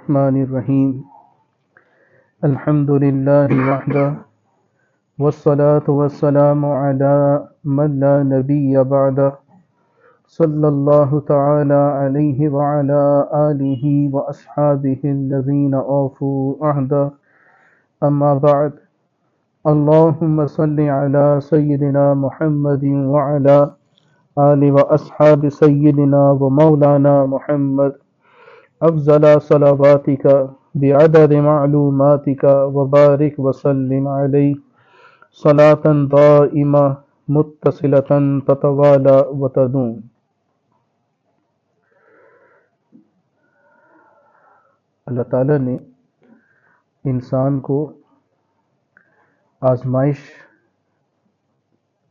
الرحمن الرحیم الحمد للہ وحدہ والصلاة والسلام علی من لا نبی بعدہ صلی اللہ تعالی علیہ وعلی آلہ واصحابہ الذین اوفوا عہدہ اما بعد اللہم صل علی سیدنا محمد وعلی آل واصحاب سیدنا ومولانا محمد افضل صلواتک بعدد معلوماتک وبارک وسلم علیہ صلاۃ دائمہ متصلۃ تتوالى وتدوم۔ اللہ تعالیٰ نے انسان کو آزمائش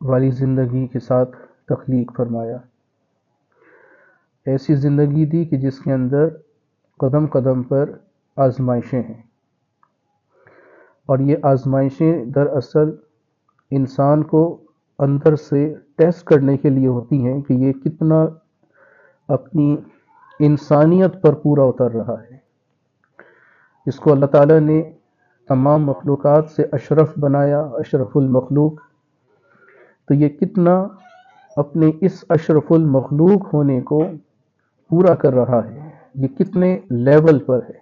والی زندگی کے ساتھ تخلیق فرمایا، ایسی زندگی دی کہ جس کے اندر قدم قدم پر آزمائشیں ہیں، اور یہ آزمائشیں دراصل انسان کو اندر سے ٹیسٹ کرنے کے لیے ہوتی ہیں کہ یہ کتنا اپنی انسانیت پر پورا اتر رہا ہے۔ اس کو اللہ تعالیٰ نے تمام مخلوقات سے اشرف بنایا، اشرف المخلوق، تو یہ کتنا اپنے اس اشرف المخلوق ہونے کو پورا کر رہا ہے، یہ کتنے لیول پر ہے۔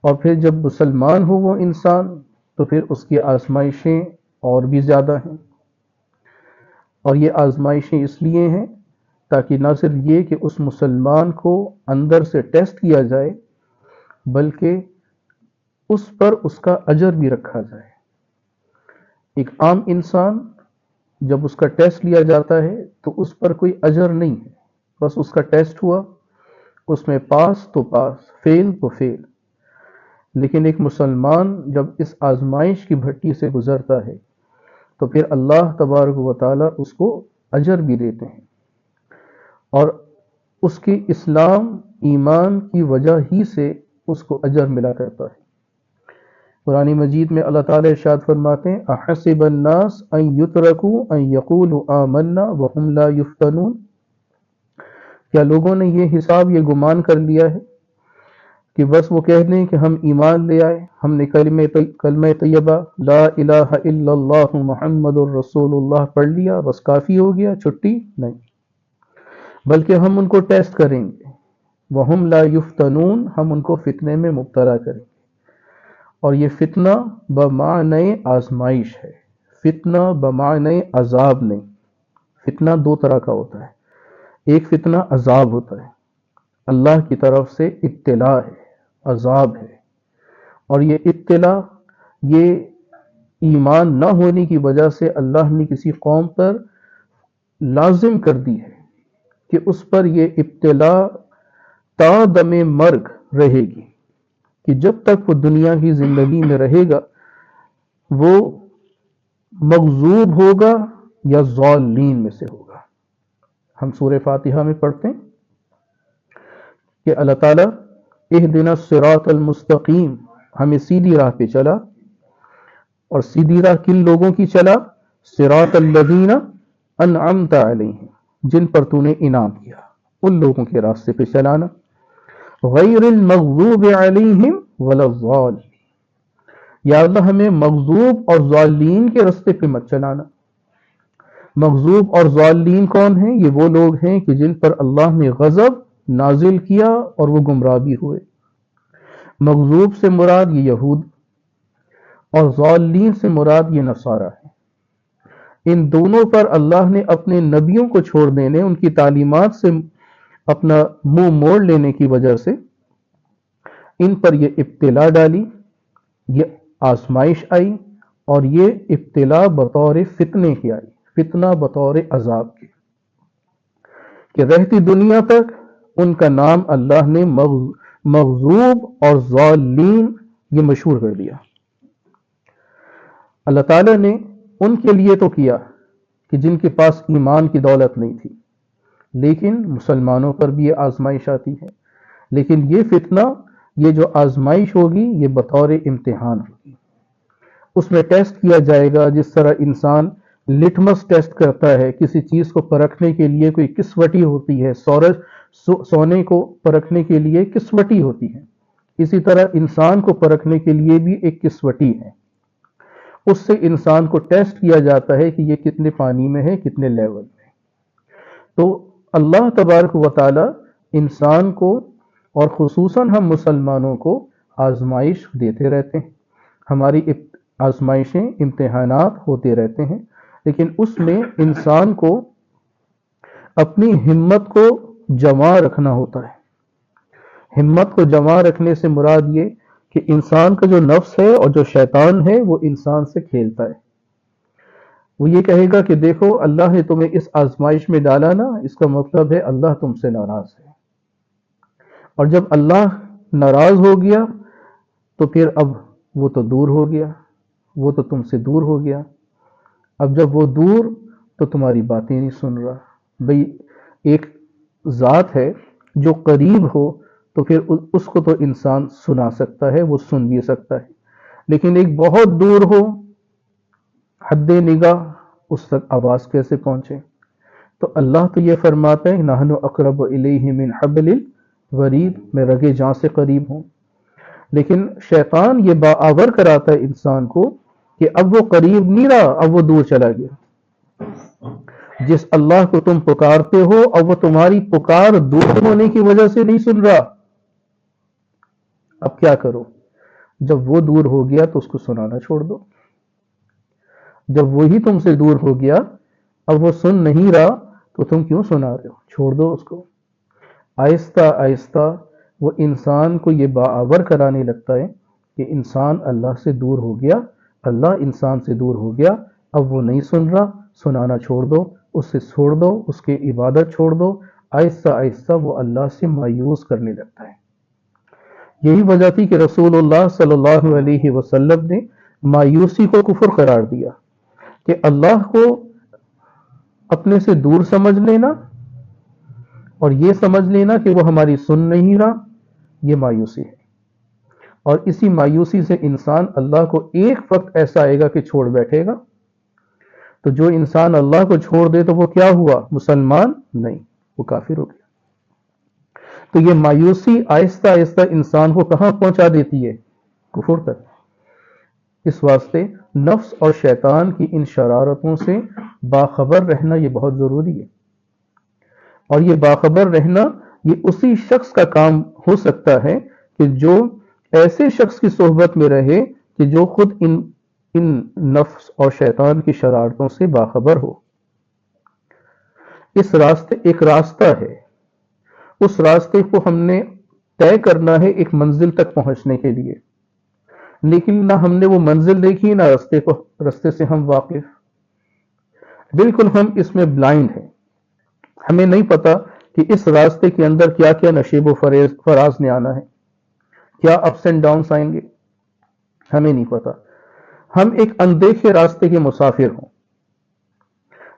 اور پھر جب مسلمان ہو وہ انسان تو پھر اس کی آزمائشیں اور بھی زیادہ ہیں، اور یہ آزمائشیں اس لیے ہیں تاکہ نہ صرف یہ کہ اس مسلمان کو اندر سے ٹیسٹ کیا جائے، بلکہ اس پر اس کا اجر بھی رکھا جائے۔ ایک عام انسان جب اس کا ٹیسٹ لیا جاتا ہے تو اس پر کوئی اجر نہیں ہے، بس اس کا ٹیسٹ ہوا، اس میں پاس تو پاس، فیل تو فیل۔ لیکن ایک مسلمان جب اس آزمائش کی بھٹی سے گزرتا ہے تو پھر اللہ تبارک و تعالیٰ اس کو اجر بھی دیتے ہیں، اور اس کی اسلام ایمان کی وجہ ہی سے اس کو اجر ملا کرتا ہے۔ قرآن مجید میں اللہ تعالیٰ ارشاد فرماتے ہیں احسب الناس ان یترکوا ان یقولوا آمنا وهم لا یفتنون، کیا لوگوں نے یہ حساب، یہ گمان کر لیا ہے کہ بس وہ کہہ دیں کہ ہم ایمان لے آئے، ہم نے کلمہ طیبہ لا الہ الا اللہ محمد الرسول اللہ پڑھ لیا، بس کافی ہو گیا، چھٹی؟ نہیں، بلکہ ہم ان کو ٹیسٹ کریں گے، وہم لا یفتنون، ہم ان کو فتنے میں مبتلا کریں گے۔ اور یہ فتنہ بمعنی آزمائش ہے، فتنہ بمعنی عذاب نہیں۔ فتنہ دو طرح کا ہوتا ہے، ایک فتنہ عذاب ہوتا ہے، اللہ کی طرف سے ابتلا ہے، عذاب ہے، اور یہ ابتلا یہ ایمان نہ ہونے کی وجہ سے اللہ نے کسی قوم پر لازم کر دی ہے کہ اس پر یہ ابتلا تا دم مرگ رہے گی، کہ جب تک وہ دنیا کی زندگی میں رہے گا وہ مغضوب ہوگا یا ضالین میں سے ہوگا۔ ہم سورہ فاتحہ میں پڑھتے ہیں کہ اللہ تعالیٰ اہدنا الصراط المستقیم، ہمیں سیدھی راہ پہ چلا، اور سیدھی راہ کن لوگوں کی چلا؟ صراط الذین انعمت علیہم، جن پر تو نے انعام کیا، ان لوگوں کے راستے پہ چلانا، غیر المغضوب علیہم ولا الضالین، یا اللہ ہمیں مغضوب اور ضالین کے راستے پہ مت چلانا۔ مغضوب اور ضالین کون ہیں؟ یہ وہ لوگ ہیں کہ جن پر اللہ نے غضب نازل کیا اور وہ گمراہ بھی ہوئے۔ مغضوب سے مراد یہ یہود، اور ضالین سے مراد یہ نصارہ ہے۔ ان دونوں پر اللہ نے اپنے نبیوں کو چھوڑ دینے، ان کی تعلیمات سے اپنا منہ موڑ لینے کی وجہ سے ان پر یہ ابتلا ڈالی، یہ آزمائش آئی، اور یہ ابتلا بطور فتنے کی آئی، فتنہ بطور عذاب کے، کہ رہتی دنیا تک ان کا نام اللہ نے مغضوب اور ضالین یہ مشہور کر دیا۔ اللہ تعالیٰ نے ان کے لیے تو کیا کہ جن کے پاس ایمان کی دولت نہیں تھی، لیکن مسلمانوں پر بھی یہ آزمائش آتی ہے، لیکن یہ فتنہ، یہ جو آزمائش ہوگی یہ بطور امتحان ہوگی، اس میں ٹیسٹ کیا جائے گا، جس طرح انسان لٹمس ٹیسٹ کرتا ہے کسی چیز کو پرکھنے کے لیے، کوئی کسوٹی ہوتی ہے، سونے کو پرکھنے کے لیے کسوٹی ہوتی ہے، اسی طرح انسان کو پرکھنے کے لیے بھی ایک کسوٹی ہے، اس سے انسان کو ٹیسٹ کیا جاتا ہے کہ یہ کتنے پانی میں ہے، کتنے لیول میں۔ تو اللہ تبارک و تعالی انسان کو اور خصوصاً ہم مسلمانوں کو آزمائش دیتے رہتے ہیں، ہماری آزمائشیں، امتحانات ہوتے رہتے ہیں، لیکن اس میں انسان کو اپنی ہمت کو جمع رکھنا ہوتا ہے۔ ہمت کو جمع رکھنے سے مراد یہ کہ انسان کا جو نفس ہے اور جو شیطان ہے وہ انسان سے کھیلتا ہے، وہ یہ کہے گا کہ دیکھو اللہ نے تمہیں اس آزمائش میں ڈالا نا، اس کا مطلب ہے اللہ تم سے ناراض ہے، اور جب اللہ ناراض ہو گیا تو پھر اب وہ تو دور ہو گیا، وہ تو تم سے دور ہو گیا، اب جب وہ دور تو تمہاری باتیں نہیں سن رہا۔ بھئی ایک ذات ہے جو قریب ہو تو پھر اس کو تو انسان سنا سکتا ہے، وہ سن بھی سکتا ہے، لیکن ایک بہت دور ہو، حد نگاہ، اس تک آواز کیسے پہنچے؟ تو اللہ تو یہ فرماتا ہے نحن اقرب الیہ من حبل الورید، میں رگے جاں سے قریب ہوں، لیکن شیطان یہ باور کراتا ہے انسان کو کہ اب وہ قریب نہیں رہا، اب وہ دور چلا گیا۔ جس اللہ کو تم پکارتے ہو اب وہ تمہاری پکار دور ہونے کی وجہ سے نہیں سن رہا، اب کیا کرو؟ جب وہ دور ہو گیا تو اس کو سنانا چھوڑ دو، جب وہی تم سے دور ہو گیا اب وہ سن نہیں رہا تو تم کیوں سنا رہے ہو؟ چھوڑ دو اس کو۔ آہستہ آہستہ وہ انسان کو یہ باور کرانے لگتا ہے کہ انسان اللہ سے دور ہو گیا، اللہ انسان سے دور ہو گیا، اب وہ نہیں سن رہا، سنانا چھوڑ دو، اس سے چھوڑ دو، اس کی عبادت چھوڑ دو۔ آہستہ آہستہ وہ اللہ سے مایوس کرنے لگتا ہے۔ یہی وجہ تھی کہ رسول اللہ صلی اللہ علیہ وسلم نے مایوسی کو کفر قرار دیا کہ اللہ کو اپنے سے دور سمجھ لینا اور یہ سمجھ لینا کہ وہ ہماری سن نہیں رہا، یہ مایوسی ہے، اور اسی مایوسی سے انسان اللہ کو ایک وقت ایسا آئے گا کہ چھوڑ بیٹھے گا۔ تو جو انسان اللہ کو چھوڑ دے تو وہ کیا ہوا؟ مسلمان نہیں، وہ کافر ہو گیا۔ تو یہ مایوسی آہستہ آہستہ انسان کو کہاں پہنچا دیتی ہے؟ کفر تک۔ اس واسطے نفس اور شیطان کی ان شرارتوں سے باخبر رہنا یہ بہت ضروری ہے، اور یہ باخبر رہنا یہ اسی شخص کا کام ہو سکتا ہے کہ جو ایسے شخص کی صحبت میں رہے کہ جو خود ان نفس اور شیطان کی شرارتوں سے باخبر ہو۔ اس راستے ایک راستہ ہے، اس راستے کو ہم نے طے کرنا ہے ایک منزل تک پہنچنے کے لیے، لیکن نہ ہم نے وہ منزل دیکھی نہ راستے سے ہم واقف، بالکل ہم اس میں بلائنڈ ہیں، ہمیں نہیں پتا کہ اس راستے کے اندر کیا کیا نشیب و فراز نے آنا ہے، کیا اپس اینڈ ڈاؤنس آئیں گے، ہمیں نہیں پتا۔ ہم ایک اندیکھے راستے کے مسافر ہوں،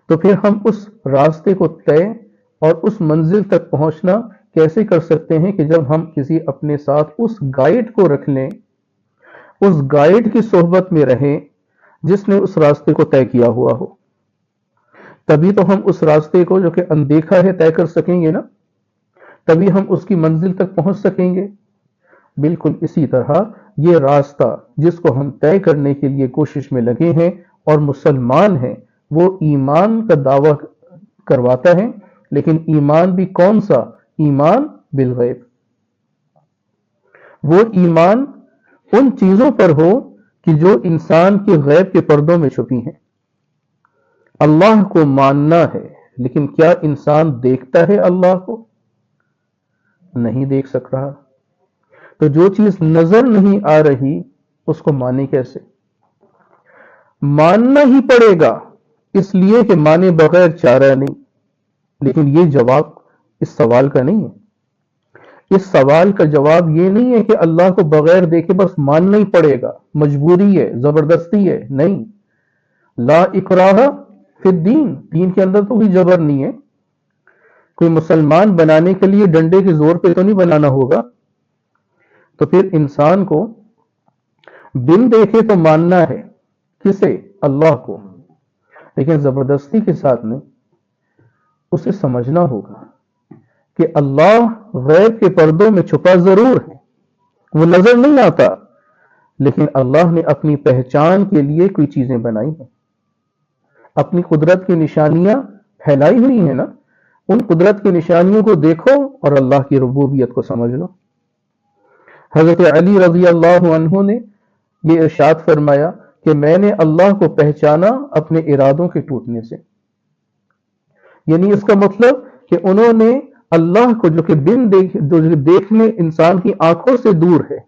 تو پھر ہم اس راستے کو طے اور اس منزل تک پہنچنا کیسے کر سکتے ہیں کہ جب ہم کسی اپنے ساتھ اس گائیڈ کو رکھ لیں، اس گائیڈ کی صحبت میں رہیں جس نے اس راستے کو طے کیا ہوا ہو، تبھی تو ہم اس راستے کو جو کہ اندیکھا ہے طے کر سکیں گے نا، تبھی ہم اس کی منزل تک پہنچ سکیں گے۔ بالکل اسی طرح یہ راستہ جس کو ہم طے کرنے کے لیے کوشش میں لگے ہیں اور مسلمان ہیں، وہ ایمان کا دعویٰ کرواتا ہے، لیکن ایمان بھی کون سا؟ ایمان بالغیب۔ وہ ایمان ان چیزوں پر ہو کہ جو انسان کے غیب کے پردوں میں چھپی ہیں۔ اللہ کو ماننا ہے، لیکن کیا انسان دیکھتا ہے اللہ کو؟ نہیں دیکھ سک رہا، تو جو چیز نظر نہیں آ رہی اس کو مانے کیسے؟ ماننا ہی پڑے گا، اس لیے کہ مانے بغیر چارہ نہیں، لیکن یہ جواب اس سوال کا نہیں ہے۔ اس سوال کا جواب یہ نہیں ہے کہ اللہ کو بغیر دیکھے بس ماننا ہی پڑے گا، مجبوری ہے، زبردستی ہے، نہیں۔ لا اکراہ فی الدین، دین کے اندر تو کوئی جبر نہیں ہے، کوئی مسلمان بنانے کے لیے ڈنڈے کے زور پہ تو نہیں بنانا ہوگا۔ تو پھر انسان کو بن دیکھے تو ماننا ہے، کسے؟ اللہ کو، لیکن زبردستی کے ساتھ نہیں، اسے سمجھنا ہوگا کہ اللہ غیب کے پردوں میں چھپا ضرور ہے، وہ نظر نہیں آتا، لیکن اللہ نے اپنی پہچان کے لیے کوئی چیزیں بنائی ہیں، اپنی قدرت کی نشانیاں پھیلائی ہوئی ہیں نا، ان قدرت کی نشانیوں کو دیکھو اور اللہ کی ربوبیت کو سمجھ لو۔ حضرت علی رضی اللہ عنہ نے یہ ارشاد فرمایا کہ میں نے اللہ کو پہچانا اپنے ارادوں کے ٹوٹنے سے، یعنی اس کا مطلب کہ انہوں نے اللہ کو جو کہ جو دیکھنے انسان کی آنکھوں سے دور ہے،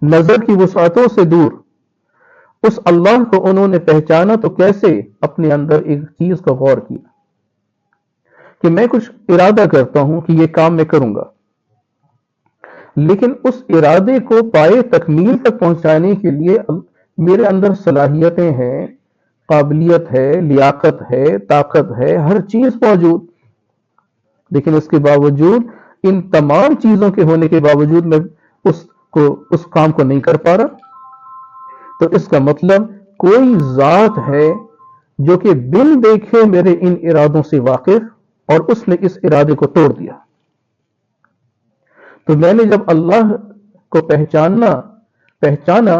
نظر کی وسعتوں سے دور، اس اللہ کو انہوں نے پہچانا تو کیسے؟ اپنے اندر ایک چیز کا غور کیا کہ میں کچھ ارادہ کرتا ہوں کہ یہ کام میں کروں گا، لیکن اس ارادے کو پائے تکمیل تک پہنچانے کے لیے میرے اندر صلاحیتیں ہیں، قابلیت ہے، لیاقت ہے، طاقت ہے، ہر چیز موجود، لیکن اس کے باوجود، ان تمام چیزوں کے ہونے کے باوجود میں اس کام کو نہیں کر پا رہا۔ تو اس کا مطلب کوئی ذات ہے جو کہ بن دیکھے میرے ان ارادوں سے واقف، اور اس نے اس ارادے کو توڑ دیا۔ تو میں نے جب اللہ کو پہچانا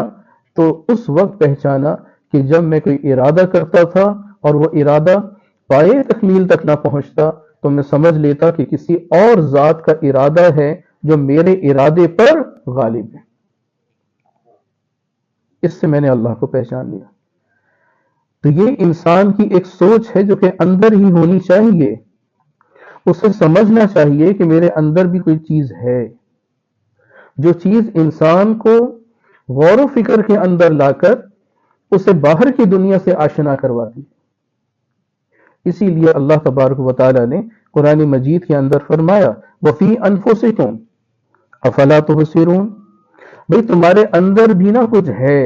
تو اس وقت پہچانا کہ جب میں کوئی ارادہ کرتا تھا اور وہ ارادہ پائے تکمیل تک نہ پہنچتا تو میں سمجھ لیتا کہ کسی اور ذات کا ارادہ ہے جو میرے ارادے پر غالب ہے۔ اس سے میں نے اللہ کو پہچان لیا۔ تو یہ انسان کی ایک سوچ ہے جو کہ اندر ہی ہونی چاہیے، اسے سمجھنا چاہیے کہ میرے اندر بھی کوئی چیز ہے، جو چیز انسان کو غور و فکر کے اندر لا کر اسے باہر کی دنیا سے آشنا کرواتی۔ اسی لیے اللہ تبارک و تعالی نے قرآن مجید کے اندر فرمایا وَفِي أَنفُسِكُمْ أَفَلَا تُبْصِرُونَ، بھئی تمہارے اندر بھی نہ کچھ ہے،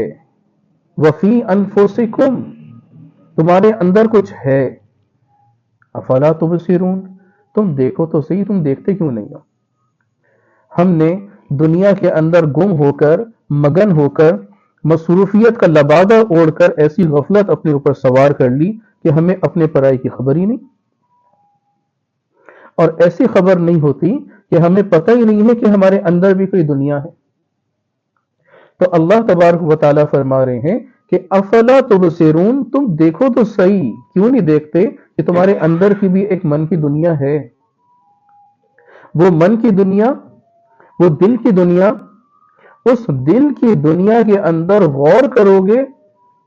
وَفِي أَنفُسِكُمْ، تمہارے اندر کچھ ہے، أَفَلَا تُبْصِرُونَ، تم دیکھو تو صحیح، تم دیکھتے کیوں نہیں ہو؟ ہم نے دنیا کے اندر گم ہو کر، مگن ہو کر، مصروفیت کا لبادہ اوڑھ کر ایسی غفلت اپنے اوپر سوار کر لی کہ ہمیں اپنے پرائی کی خبر ہی نہیں، اور ایسی خبر نہیں ہوتی کہ ہمیں پتہ ہی نہیں ہے کہ ہمارے اندر بھی کوئی دنیا ہے۔ تو اللہ تبارک و تعالیٰ فرما رہے ہیں کہ افلا تبصرون، تم دیکھو تو صحیح، کیوں نہیں دیکھتے کہ تمہارے اندر کی بھی ایک من کی دنیا ہے۔ وہ من کی دنیا، وہ دل کی دنیا، اس دل کی دنیا کے اندر غور کرو گے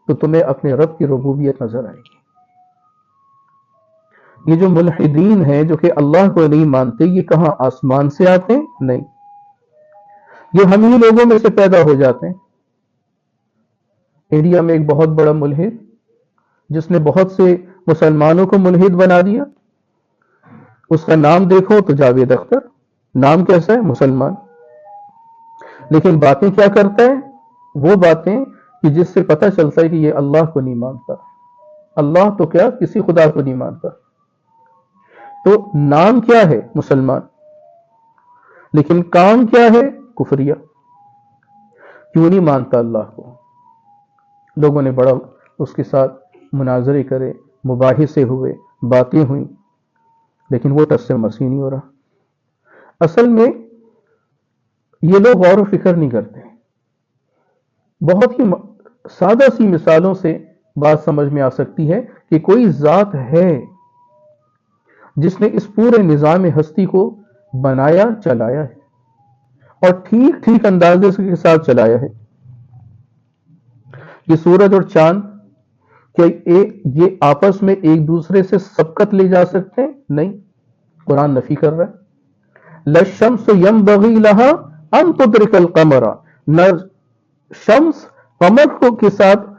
تو تمہیں اپنے رب کی ربوبیت نظر آئے گی۔ یہ جو ملحدین ہیں جو کہ اللہ کو نہیں مانتے، یہ کہاں آسمان سے آتے ہیں؟ نہیں، یہ ہم ہی لوگوں میں سے پیدا ہو جاتے ہیں۔ انڈیا میں ایک بہت بڑا ملحد جس نے بہت سے مسلمانوں کو ملحد بنا دیا، اس کا نام دیکھو تو جاوید اختر، نام کیسا ہے؟ مسلمان، لیکن باتیں کیا کرتا ہے؟ وہ باتیں کہ جس سے پتہ چلتا ہے کہ یہ اللہ کو نہیں مانتا، اللہ تو کیا کسی خدا کو نہیں مانتا۔ تو نام کیا ہے؟ مسلمان، لیکن کام کیا ہے؟ کفریہ۔ کیوں نہیں مانتا اللہ کو؟ لوگوں نے بڑا اس کے ساتھ مناظرے کرے، مباحثے ہوئے، باتیں ہوئیں، لیکن وہ ٹس سے مس ہی نہیں ہو رہا۔ اصل میں یہ لوگ غور و فکر نہیں کرتے۔ بہت ہی سادہ سی مثالوں سے بات سمجھ میں آ سکتی ہے کہ کوئی ذات ہے جس نے اس پورے نظام ہستی کو بنایا، چلایا ہے، اور ٹھیک ٹھیک اندازے کے ساتھ چلایا ہے۔ یہ سورج اور چاند کیا یہ آپس میں ایک دوسرے سے سبقت لے جا سکتے ہیں؟ نہیں، قرآن نفی کر رہا ہے۔ لَلشَّمْسُ يَنبَغِي لَهَا أَن تُدْرِكَ الْقَمَرَ، نہ شمس قمر کو کے ساتھ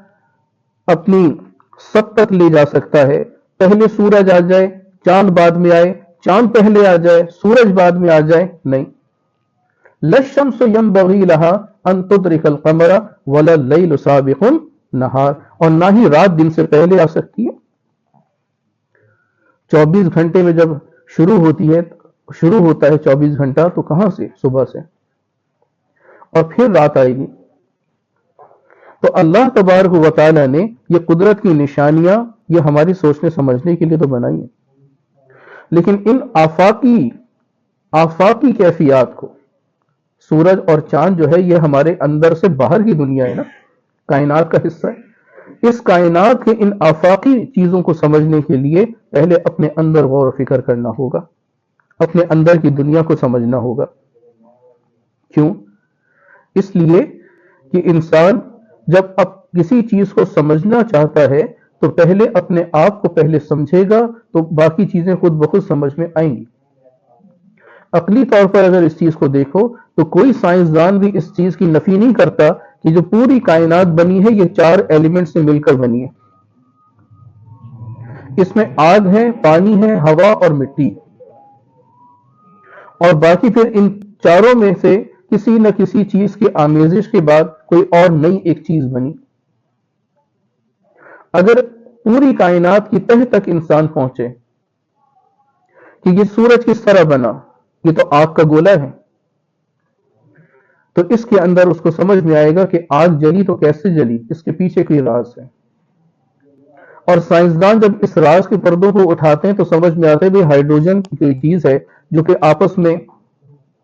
اپنی سبقت لے جا سکتا ہے، پہلے سورج آ جائے، چاند بعد میں آئے، چاند پہلے آ جائے، سورج بعد میں آ جائے، نہیں۔ لَلشَّمْسُ يَنبَغِي لَهَا أَن تُدْرِكَ الْقَمَرَ وَلَا اللَّيْلُ سَابِقُ النَّهَارِ، اور نہ ہی رات دن سے پہلے آ سکتی ہے۔ 24 گھنٹے میں جب شروع ہوتا ہے 24 گھنٹہ، تو کہاں سے؟ صبح سے، اور پھر رات آئے گی۔ تو اللہ تبارک و تعالیٰ نے یہ قدرت کی نشانیاں یہ ہماری سوچنے سمجھنے کے لیے تو بنائی ہیں، لیکن ان آفاقی آفاقی کیفیات کو، سورج اور چاند جو ہے یہ ہمارے اندر سے باہر کی دنیا ہے نا، کائنات کا حصہ ہے، اس کائنات کے ان آفاقی چیزوں کو سمجھنے کے لیے پہلے اپنے اندر غور و فکر کرنا ہوگا، اپنے اندر کی دنیا کو سمجھنا ہوگا۔ کیوں؟ اس لیے کہ انسان جب اب کسی چیز کو سمجھنا چاہتا ہے تو پہلے اپنے آپ کو پہلے سمجھے گا تو باقی چیزیں خود بخود سمجھ میں آئیں گی۔ عقلی طور پر اگر اس چیز کو دیکھو تو کوئی سائنسدان بھی اس چیز کی نفی نہیں کرتا کہ جو پوری کائنات بنی ہے یہ 4 ایلیمنٹ سے مل کر بنی ہے۔ اس میں آگ ہے، پانی ہے، ہوا اور مٹی، اور باقی پھر ان چاروں میں سے کسی نہ کسی چیز کی آمیزش کے بعد کوئی اور نئی ایک چیز بنی۔ اگر پوری کائنات کی تہ تک انسان پہنچے کہ یہ سورج کس طرح بنا، یہ تو آگ کا گولا ہے، تو اس کے اندر اس کو سمجھ میں آئے گا کہ آگ جلی تو کیسے جلی، اس کے پیچھے کوئی راز ہے۔ اور سائنسدان جب اس راز کے پردوں کو اٹھاتے ہیں تو سمجھ میں آتا ہے کہ ہائیڈروجن کی کوئی چیز ہے جو کہ آپس میں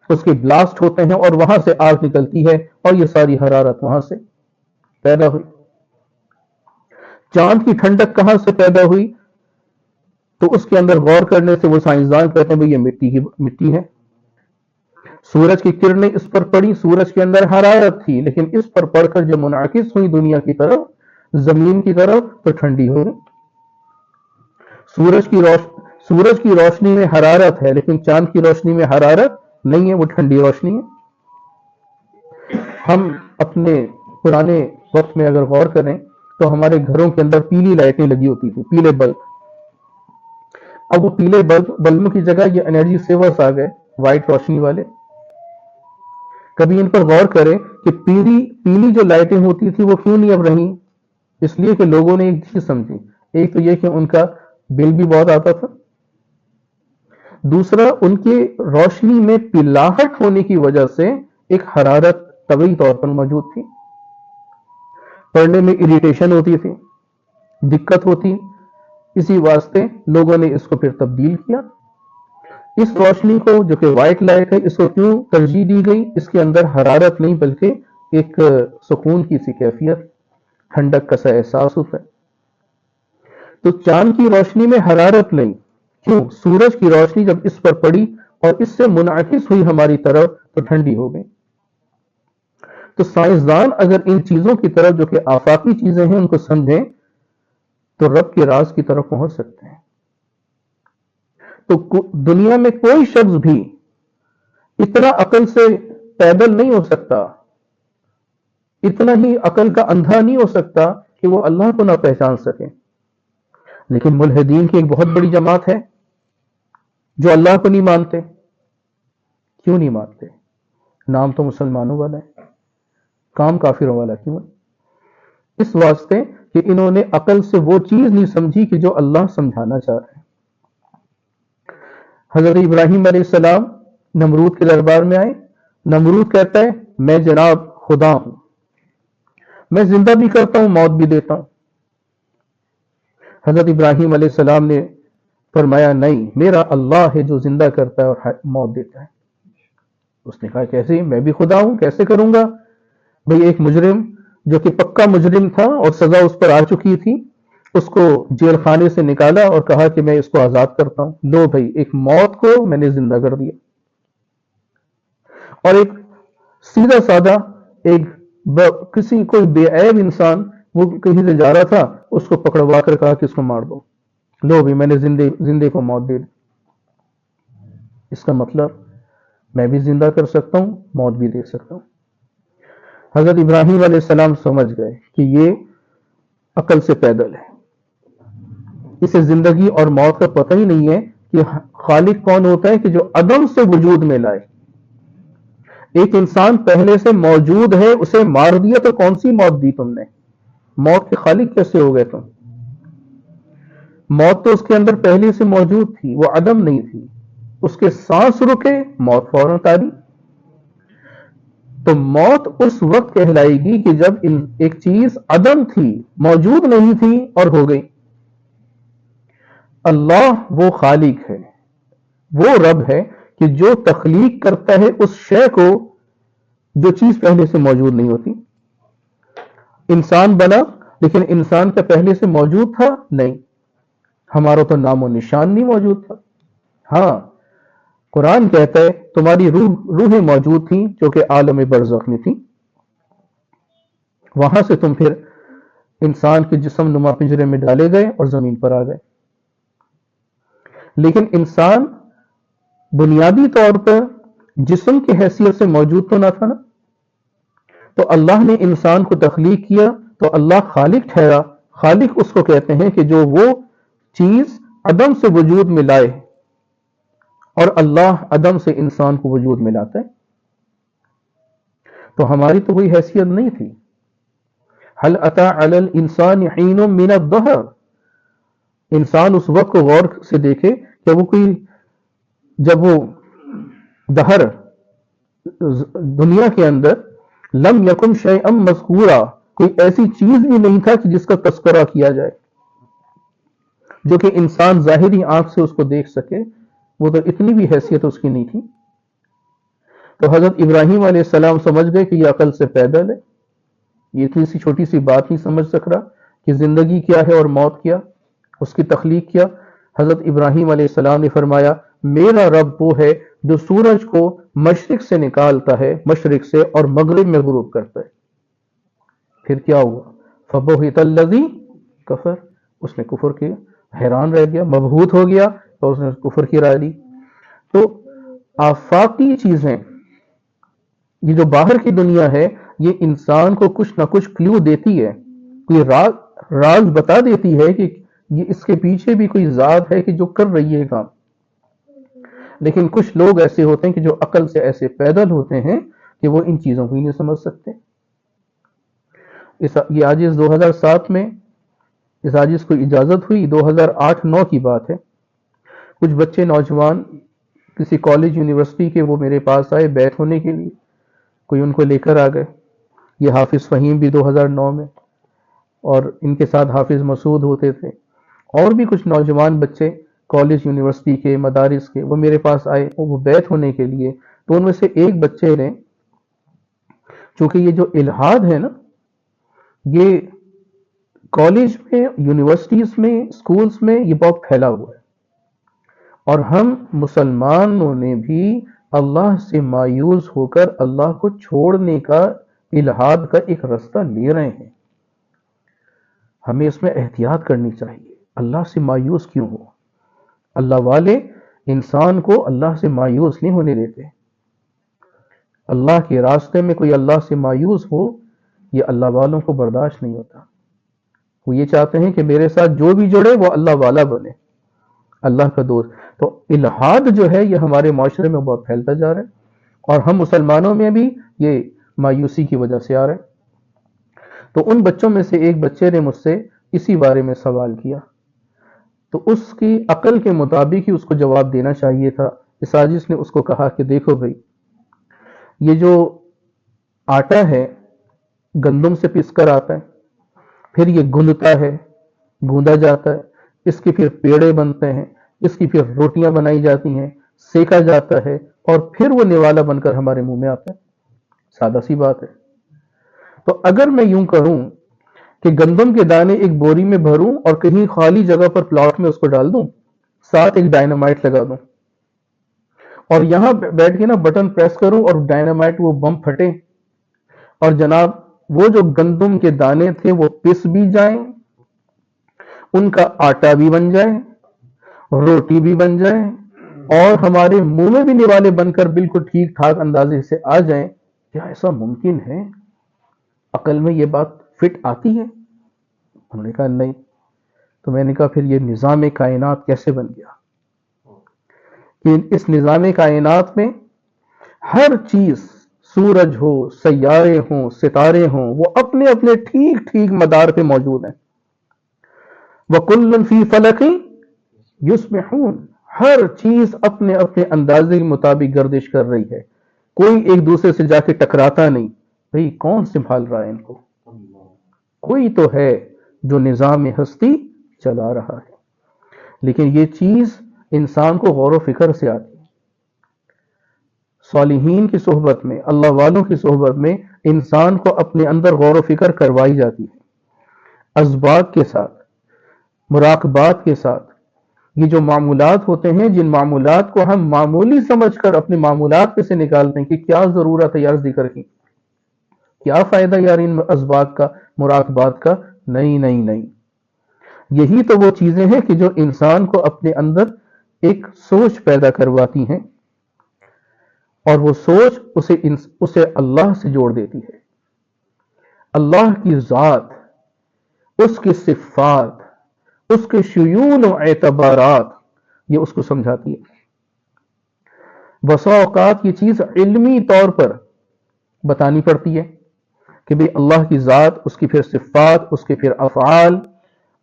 اس کے بلاسٹ ہوتے ہیں اور وہاں سے آگ نکلتی ہے اور یہ ساری حرارت وہاں سے پیدا ہوئی۔ چاند کی ٹھنڈک کہاں سے پیدا ہوئی؟ تو اس کے اندر غور کرنے سے وہ سائنسدان کہتے ہیں بھئی یہ مٹی ہے۔ سورج کی کرنیں اس پر پڑی، سورج کے اندر حرارت تھی لیکن اس پر پڑ کر جب منعکس ہوئی دنیا کی طرف، زمین کی طرف، تو ٹھنڈی ہو گئی۔ سورج کی روشنی میں حرارت ہے لیکن چاند کی روشنی میں حرارت نہیں ہے، وہ ٹھنڈی روشنی ہے۔ ہم اپنے پرانے وقت میں اگر غور کریں تو ہمارے گھروں کے اندر پیلی لائٹیں لگی ہوتی تھی، پیلے بلب۔ اب وہ پیلے بلبوں کی جگہ یہ انرجی سیورز آ گئے، وائٹ روشنی والے۔ کبھی ان پر غور کریں کہ پیلی جو لائٹیں ہوتی تھی وہ کیوں نہیں اب رہی؟ اس لیے کہ لوگوں نے ایک چیز سمجھی، ایک تو یہ کہ ان کا بل بھی بہت آتا تھا، دوسرا ان کی روشنی میں پلاہٹ ہونے کی وجہ سے ایک حرارت طبعی طور پر موجود تھی، پڑھنے میں اریٹیشن ہوتی تھی، دقت ہوتی، اسی واسطے لوگوں نے اس کو پھر تبدیل کیا۔ اس روشنی کو جو کہ وائٹ لائٹ ہے اس کو کیوں ترجیح دی گئی؟ اس کے اندر حرارت نہیں بلکہ ایک سکون کی سی کیفیت، ٹھنڈک کا سا احساس ہوتا ہے۔ تو چاند کی روشنی میں حرارت نہیں، کیوں؟ سورج کی روشنی جب اس پر پڑی اور اس سے منعکس ہوئی ہماری طرف تو ٹھنڈی ہو گئی۔ تو سائنسدان اگر ان چیزوں کی طرف جو کہ آفاقی چیزیں ہیں ان کو سمجھیں تو رب کے راز کی طرف پہنچ سکتے ہیں۔ تو دنیا میں کوئی شخص بھی اتنا عقل سے پیدل نہیں ہو سکتا، اتنا ہی عقل کا اندھا نہیں ہو سکتا کہ وہ اللہ کو نہ پہچان سکے۔ لیکن ملحدین کی ایک بہت بڑی جماعت ہے جو اللہ کو نہیں مانتے۔ کیوں نہیں مانتے؟ نام تو مسلمانوں والا ہے، کام کافروں والا کیوں ہے؟ اس واسطے کہ انہوں نے عقل سے وہ چیز نہیں سمجھی کہ جو اللہ سمجھانا چاہ رہے ہیں۔ حضرت ابراہیم علیہ السلام نمرود کے دربار میں آئے، نمرود کہتا ہے میں جناب خدا ہوں، میں زندہ بھی کرتا ہوں موت بھی دیتا ہوں۔ حضرت ابراہیم علیہ السلام نے فرمایا نہیں، میرا اللہ ہے جو زندہ کرتا ہے اور موت دیتا ہے۔ اس نے کہا کیسے؟ میں بھی خدا ہوں، کیسے کروں گا؟ بھئی ایک مجرم جو کہ پکا مجرم تھا اور سزا اس پر آ چکی تھی، اس کو جیل خانے سے نکالا اور کہا کہ میں اس کو آزاد کرتا ہوں، لو بھئی ایک موت کو میں نے زندہ کر دیا۔ اور ایک سیدھا سادہ ایک کسی کوئی بے عیب انسان وہ کہیں سے جا رہا تھا، اس کو پکڑوا کر کہا کہ اس کو مار دو، لو بھئی میں نے زندے کو موت دے دی۔ اس کا مطلب میں بھی زندہ کر سکتا ہوں، موت بھی دے سکتا ہوں۔ حضرت ابراہیم علیہ السلام سمجھ گئے کہ یہ عقل سے پیدل ہے، اسے زندگی اور موت کا پتہ ہی نہیں ہے کہ خالق کون ہوتا ہے کہ جو عدم سے وجود میں لائے۔ ایک انسان پہلے سے موجود ہے، اسے مار دیا تو کون سی موت دی تم نے؟ موت کے خالق کیسے ہو گئے تم؟ موت تو اس کے اندر پہلے سے موجود تھی، وہ عدم نہیں تھی، اس کے سانس رکے موت فوراً تاری۔ تو موت اس وقت کہلائے گی کہ جب ایک چیز عدم تھی، موجود نہیں تھی اور ہو گئی۔ اللہ وہ خالق ہے، وہ رب ہے کہ جو تخلیق کرتا ہے اس شے کو جو چیز پہلے سے موجود نہیں ہوتی. انسان بنا لیکن انسان کا پہلے سے موجود تھا نہیں، ہمارا تو نام و نشان نہیں موجود تھا. ہاں قرآن کہتا ہے تمہاری روحیں موجود تھیں جو کہ عالم برزخ میں تھیں، وہاں سے تم پھر انسان کے جسم نما پنجرے میں ڈالے گئے اور زمین پر آ گئے. لیکن انسان بنیادی طور پر جسم کی حیثیت سے موجود تو نہ تھا نا. تو اللہ نے انسان کو تخلیق کیا تو اللہ خالق ٹھہرا. خالق اس کو کہتے ہیں کہ جو وہ چیز عدم سے وجود میں لائے، اور اللہ عدم سے انسان کو وجود میں لاتا ہے. تو ہماری تو کوئی حیثیت نہیں تھی. هل اتى على الانسان حين من الدهر، انسان اس وقت کو غور سے دیکھے کہ وہ کوئی جب وہ دہر دنیا کے اندر لم یکن شیئا مذکورا، کوئی ایسی چیز بھی نہیں تھا کہ جس کا تذکرہ کیا جائے جو کہ انسان ظاہری آنکھ سے اس کو دیکھ سکے. وہ تو اتنی بھی حیثیت اس کی نہیں تھی. تو حضرت ابراہیم علیہ السلام سمجھ گئے کہ یہ عقل سے پیدل ہے، یہ اتنی سی چھوٹی سی بات نہیں سمجھ سک رہا کہ زندگی کیا ہے اور موت کیا، اس کی تخلیق کیا. حضرت ابراہیم علیہ السلام نے فرمایا میرا رب وہ ہے جو سورج کو مشرق سے نکالتا ہے، مشرق سے، اور مغرب میں غروب کرتا ہے. پھر کیا ہوا؟ فبہت الذی کفر، اس نے کفر کیا، حیران رہ گیا، مبہوت ہو گیا اور اس نے کفر کی رائے لی. تو آفاقی چیزیں، یہ جو باہر کی دنیا ہے، یہ انسان کو کچھ نہ کچھ کلیو دیتی ہے، کوئی راز بتا دیتی ہے کہ یہ اس کے پیچھے بھی کوئی ذات ہے کہ جو کر رہی ہے کام. لیکن کچھ لوگ ایسے ہوتے ہیں کہ جو عقل سے ایسے پیدل ہوتے ہیں کہ وہ ان چیزوں کو ہی نہیں سمجھ سکتے. یہ عاجز 2007 میں اس عاجز کو اجازت ہوئی، 2008-9 کی بات ہے. کچھ بچے نوجوان کسی کالج یونیورسٹی کے وہ میرے پاس آئے بیت ہونے کے لیے، کوئی ان کو لے کر آ گئے. یہ حافظ فہیم بھی 2009 میں، اور ان کے ساتھ حافظ مسعود ہوتے تھے، اور بھی کچھ نوجوان بچے کالج یونیورسٹی کے، مدارس کے، وہ میرے پاس آئے وہ بیت ہونے کے لیے. تو ان میں سے ایک بچے نے، چونکہ یہ جو الحاد ہے نا، یہ کالج میں، یونیورسٹیز میں، سکولز میں یہ بہت پھیلا ہوا ہے، اور ہم مسلمانوں نے بھی اللہ سے مایوس ہو کر اللہ کو چھوڑنے کا، الحاد کا ایک راستہ لے رہے ہیں. ہمیں اس میں احتیاط کرنی چاہیے. اللہ سے مایوس کیوں ہو؟ اللہ والے انسان کو اللہ سے مایوس نہیں ہونے دیتے. اللہ کے راستے میں کوئی اللہ سے مایوس ہو، یہ اللہ والوں کو برداشت نہیں ہوتا. وہ یہ چاہتے ہیں کہ میرے ساتھ جو بھی جڑے وہ اللہ والا بنے، اللہ کا دوست. تو الحاد جو ہے یہ ہمارے معاشرے میں بہت پھیلتا جا رہا ہے، اور ہم مسلمانوں میں بھی یہ مایوسی کی وجہ سے آ رہا ہے. تو ان بچوں میں سے ایک بچے نے مجھ سے اسی بارے میں سوال کیا، تو اس کی عقل کے مطابق ہی اس کو جواب دینا چاہیے تھا. اس عاجز نے اس کو کہا کہ دیکھو بھائی، یہ جو آٹا ہے گندم سے پس کر آتا ہے، پھر یہ گندتا ہے، گوندا جاتا ہے، اس کے پھر پیڑے بنتے ہیں، اس کی پھر روٹیاں بنائی جاتی ہیں، سیکا جاتا ہے، اور پھر وہ نوالا بن کر ہمارے منہ میں آتا ہے. سادہ سی بات ہے. تو اگر میں یوں کروں کہ گندم کے دانے ایک بوری میں بھروں اور کہیں خالی جگہ پر پلاٹ میں اس کو ڈال دوں، ساتھ ایک ڈائنامائٹ لگا دوں، اور یہاں بیٹھ کے نا بٹن پریس کروں اور ڈائنامائٹ وہ بم پھٹے، اور جناب وہ جو گندم کے دانے تھے وہ پس بھی جائیں، ان کا آٹا بھی بن جائے، روٹی بھی بن جائے، اور ہمارے منہ میں بھی نوالے بن کر بالکل ٹھیک ٹھاک اندازے سے آ جائیں. کیا ایسا ممکن ہے؟ عقل میں یہ بات فٹ آتی ہے؟ انہوں نے کہا نہیں. تو میں نے کہا پھر یہ نظام کائنات کیسے بن گیا؟ کہ اس نظام کائنات میں ہر چیز، سورج ہو، سیارے ہوں، ستارے ہوں، وہ اپنے اپنے ٹھیک ٹھیک مدار پہ موجود ہیں. وَكُلٌّ فِي فَلَكٍ يُسْبِحُونَ، ہر چیز اپنے اپنے اندازے کے مطابق گردش کر رہی ہے، کوئی ایک دوسرے سے جا کے ٹکراتا نہیں. بھئی کون سنبھال رہا ہے ان کو؟ کوئی تو ہے جو نظام ہستی چلا رہا ہے. لیکن یہ چیز انسان کو غور و فکر سے آتی ہے. صالحین کی صحبت میں، اللہ والوں کی صحبت میں انسان کو اپنے اندر غور و فکر کروائی جاتی ہے، اسباق کے ساتھ، مراقبات کے ساتھ۔ یہ جو معمولات ہوتے ہیں، جن معمولات کو ہم معمولی سمجھ کر اپنے معمولات میں سے نکالتے ہیں کہ کیا ضرورت ہے یار ذکر کی، کیا فائدہ یار ان اسباق کا، مراقبات کا، نہیں نہیں نہیں، یہی تو وہ چیزیں ہیں کہ جو انسان کو اپنے اندر ایک سوچ پیدا کرواتی ہیں، اور وہ سوچ اسے اللہ سے جوڑ دیتی ہے۔ اللہ کی ذات، اس کی صفات، اس کے شیون و اعتبارات، یہ اس کو سمجھاتی ہے۔ بسا اوقات یہ چیز علمی طور پر بتانی پڑتی ہے کہ بھئی اللہ کی ذات، اس کی پھر صفات، اس کے پھر افعال،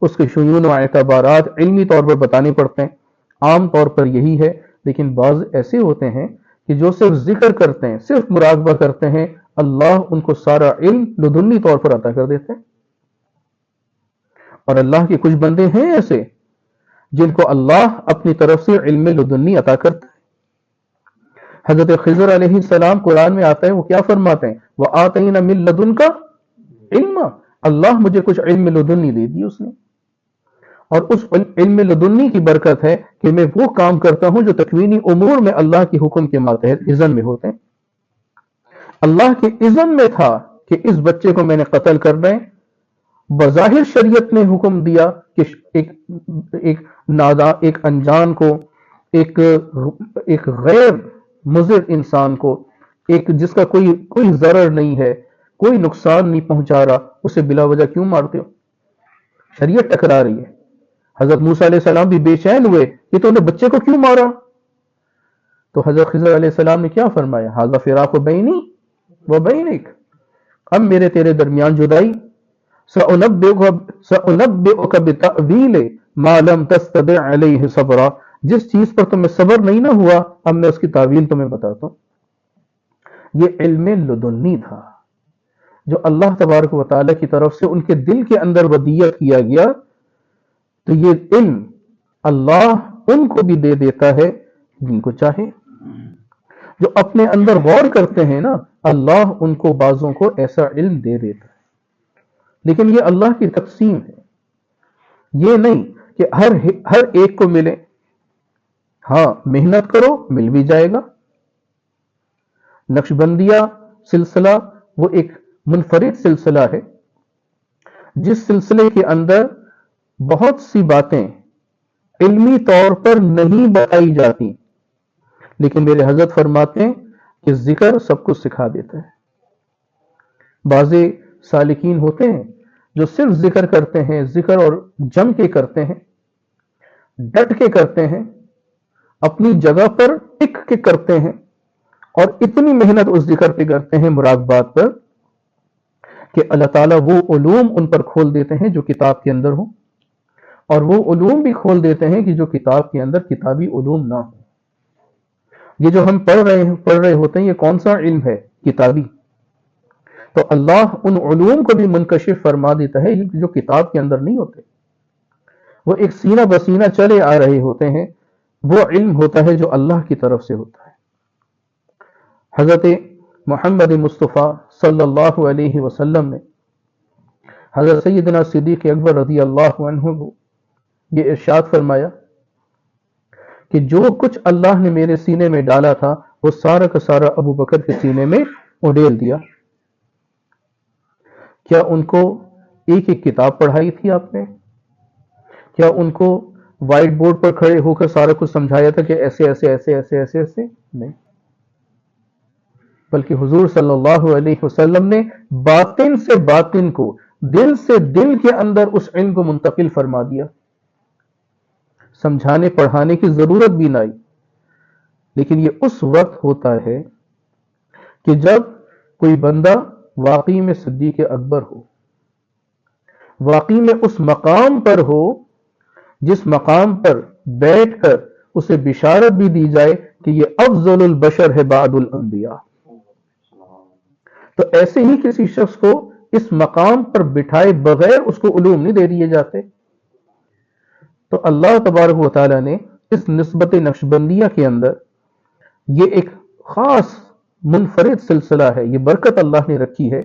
اس کے شیون و اعتبارات علمی طور پر بتانے پڑتے ہیں، عام طور پر یہی ہے۔ لیکن بعض ایسے ہوتے ہیں کہ جو صرف ذکر کرتے ہیں، صرف مراقبہ کرتے ہیں، اللہ ان کو سارا علم لدنی طور پر عطا کر دیتے ہیں۔ اور اللہ کے کچھ بندے ہیں ایسے جن کو اللہ اپنی طرف سے علم لدنی عطا کرتا ہے۔ حضرت خضر علیہ السلام قرآن میں آتا ہے، وہ کیا فرماتے ہیں؟ وَآتَيْنَا مِن لَدُنْكَ عِلْمًا، اللہ مجھے کچھ علم لدنی دے دی اس نے، اور اس علم لدنی کی برکت ہے کہ میں وہ کام کرتا ہوں جو تکوینی امور میں اللہ کے حکم کے ماتحت اذن میں ہوتے ہیں۔ اللہ کے اذن میں تھا کہ اس بچے کو میں نے قتل کرنا ہے، بظاہر شریعت نے حکم دیا کہ ایک انجان کو، ایک غیر مضر انسان کو، ایک جس کا کوئی ضرر نہیں ہے، کوئی نقصان نہیں پہنچا رہا، اسے بلا وجہ کیوں مارتے ہو؟ شریعت ٹکرا رہی ہے۔ حضرت موسیٰ علیہ السلام بھی بے چین ہوئے کہ تو نے بچے کو کیوں مارا؟ تو حضرت خضر علیہ السلام نے کیا فرمایا؟ ھذا فراق بینی و بینک، اب میرے تیرے درمیان جدائی، سأنبئک بتأویل ما لم تستطع علیہ صبرا، جس چیز پر تمہیں صبر نہیں نہ ہوا اب میں اس کی تعویل تمہیں بتاتا ہوں۔ یہ علم لدنی تھا جو اللہ تبارک و تعالیٰ کی طرف سے ان کے دل کے اندر ودیعت کیا گیا۔ تو یہ علم اللہ ان کو بھی دے دیتا ہے جن کو چاہے، جو اپنے اندر غور کرتے ہیں نا، اللہ ان کو بعضوں کو ایسا علم دے دیتا ہے۔ لیکن یہ اللہ کی تقسیم ہے، یہ نہیں کہ ہر ایک کو ملے۔ ہاں محنت کرو مل بھی جائے گا۔ نقشبندیہ سلسلہ وہ ایک منفرد سلسلہ ہے جس سلسلے کے اندر بہت سی باتیں علمی طور پر نہیں بتائی جاتی، لیکن میرے حضرت فرماتے ہیں کہ ذکر سب کو سکھا دیتا ہے۔ بعض سالکین ہوتے ہیں جو صرف ذکر کرتے ہیں، ذکر اور جم کے کرتے ہیں، ڈٹ کے کرتے ہیں، اپنی جگہ پر ٹک کے کرتے ہیں، اور اتنی محنت اس ذکر پہ کرتے ہیں، مراقبات پر، کہ اللہ تعالیٰ وہ علوم ان پر کھول دیتے ہیں جو کتاب کے اندر ہوں، اور وہ علوم بھی کھول دیتے ہیں کہ جو کتاب کے اندر کتابی علوم نہ ہوں۔ یہ جو ہم پڑھ رہے ہوتے ہیں، یہ کون سا علم ہے؟ کتابی۔ تو اللہ ان علوم کو بھی منکشف فرما دیتا ہے جو کتاب کے اندر نہیں ہوتے، وہ ایک سینہ بسینہ چلے آ رہے ہوتے ہیں، وہ علم ہوتا ہے جو اللہ کی طرف سے ہوتا ہے۔ حضرت محمد مصطفیٰ صلی اللہ علیہ وسلم نے حضرت سیدنا صدیق اکبر رضی اللہ عنہ کو یہ ارشاد فرمایا کہ جو کچھ اللہ نے میرے سینے میں ڈالا تھا وہ سارا کا سارا ابو بکر کے سینے میں اڈیل دیا۔ کیا ان کو ایک ایک کتاب پڑھائی تھی آپ نے؟ کیا ان کو وائٹ بورڈ پر کھڑے ہو کر سارا کچھ سمجھایا تھا کہ ایسے ایسے ایسے ایسے ایسے ایسے؟ نہیں، بلکہ حضور صلی اللہ علیہ وسلم نے باطن سے باطن کو، دل سے دل کے اندر اس علم کو منتقل فرما دیا۔ سمجھانے پڑھانے کی ضرورت بھی نہیں، لیکن یہ اس وقت ہوتا ہے کہ جب کوئی بندہ واقعی میں صدیق اکبر ہو، واقعی میں اس مقام پر ہو جس مقام پر بیٹھ کر اسے بشارت بھی دی جائے کہ یہ افضل البشر ہے بعد الانبیاء۔ تو ایسے ہی کسی شخص کو اس مقام پر بٹھائے بغیر اس کو علوم نہیں دے دیے جاتے۔ تو اللہ تبارک و تعالیٰ نے اس نسبت نقشبندیہ کے اندر یہ ایک خاص منفرد سلسلہ ہے، یہ برکت اللہ نے رکھی ہے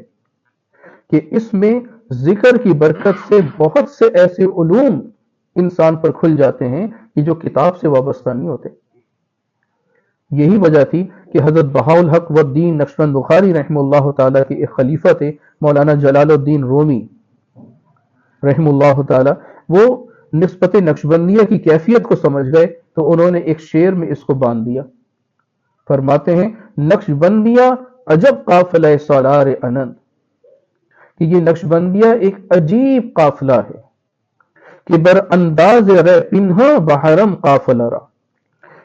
کہ اس میں ذکر کی برکت سے بہت سے ایسے علوم انسان پر کھل جاتے ہیں کہ جو کتاب سے وابستہ نہیں ہوتے۔ یہی وجہ تھی کہ حضرت بہاء الحق والدین نقشبند بخاری رحمہ اللہ تعالیٰ کے ایک خلیفہ تھے، مولانا جلال الدین رومی رحمہ اللہ تعالیٰ، وہ نسبت نقشبندیہ کی کیفیت کو سمجھ گئے تو انہوں نے ایک شعر میں اس کو باندھ دیا۔ فرماتے ہیں نقشبندیہ عجب قافلہ سالار انند، کہ یہ نقشبندیہ ایک عجیب قافلہ ہے کہ بر انداز رہ پنہا بحرم قافلہ را،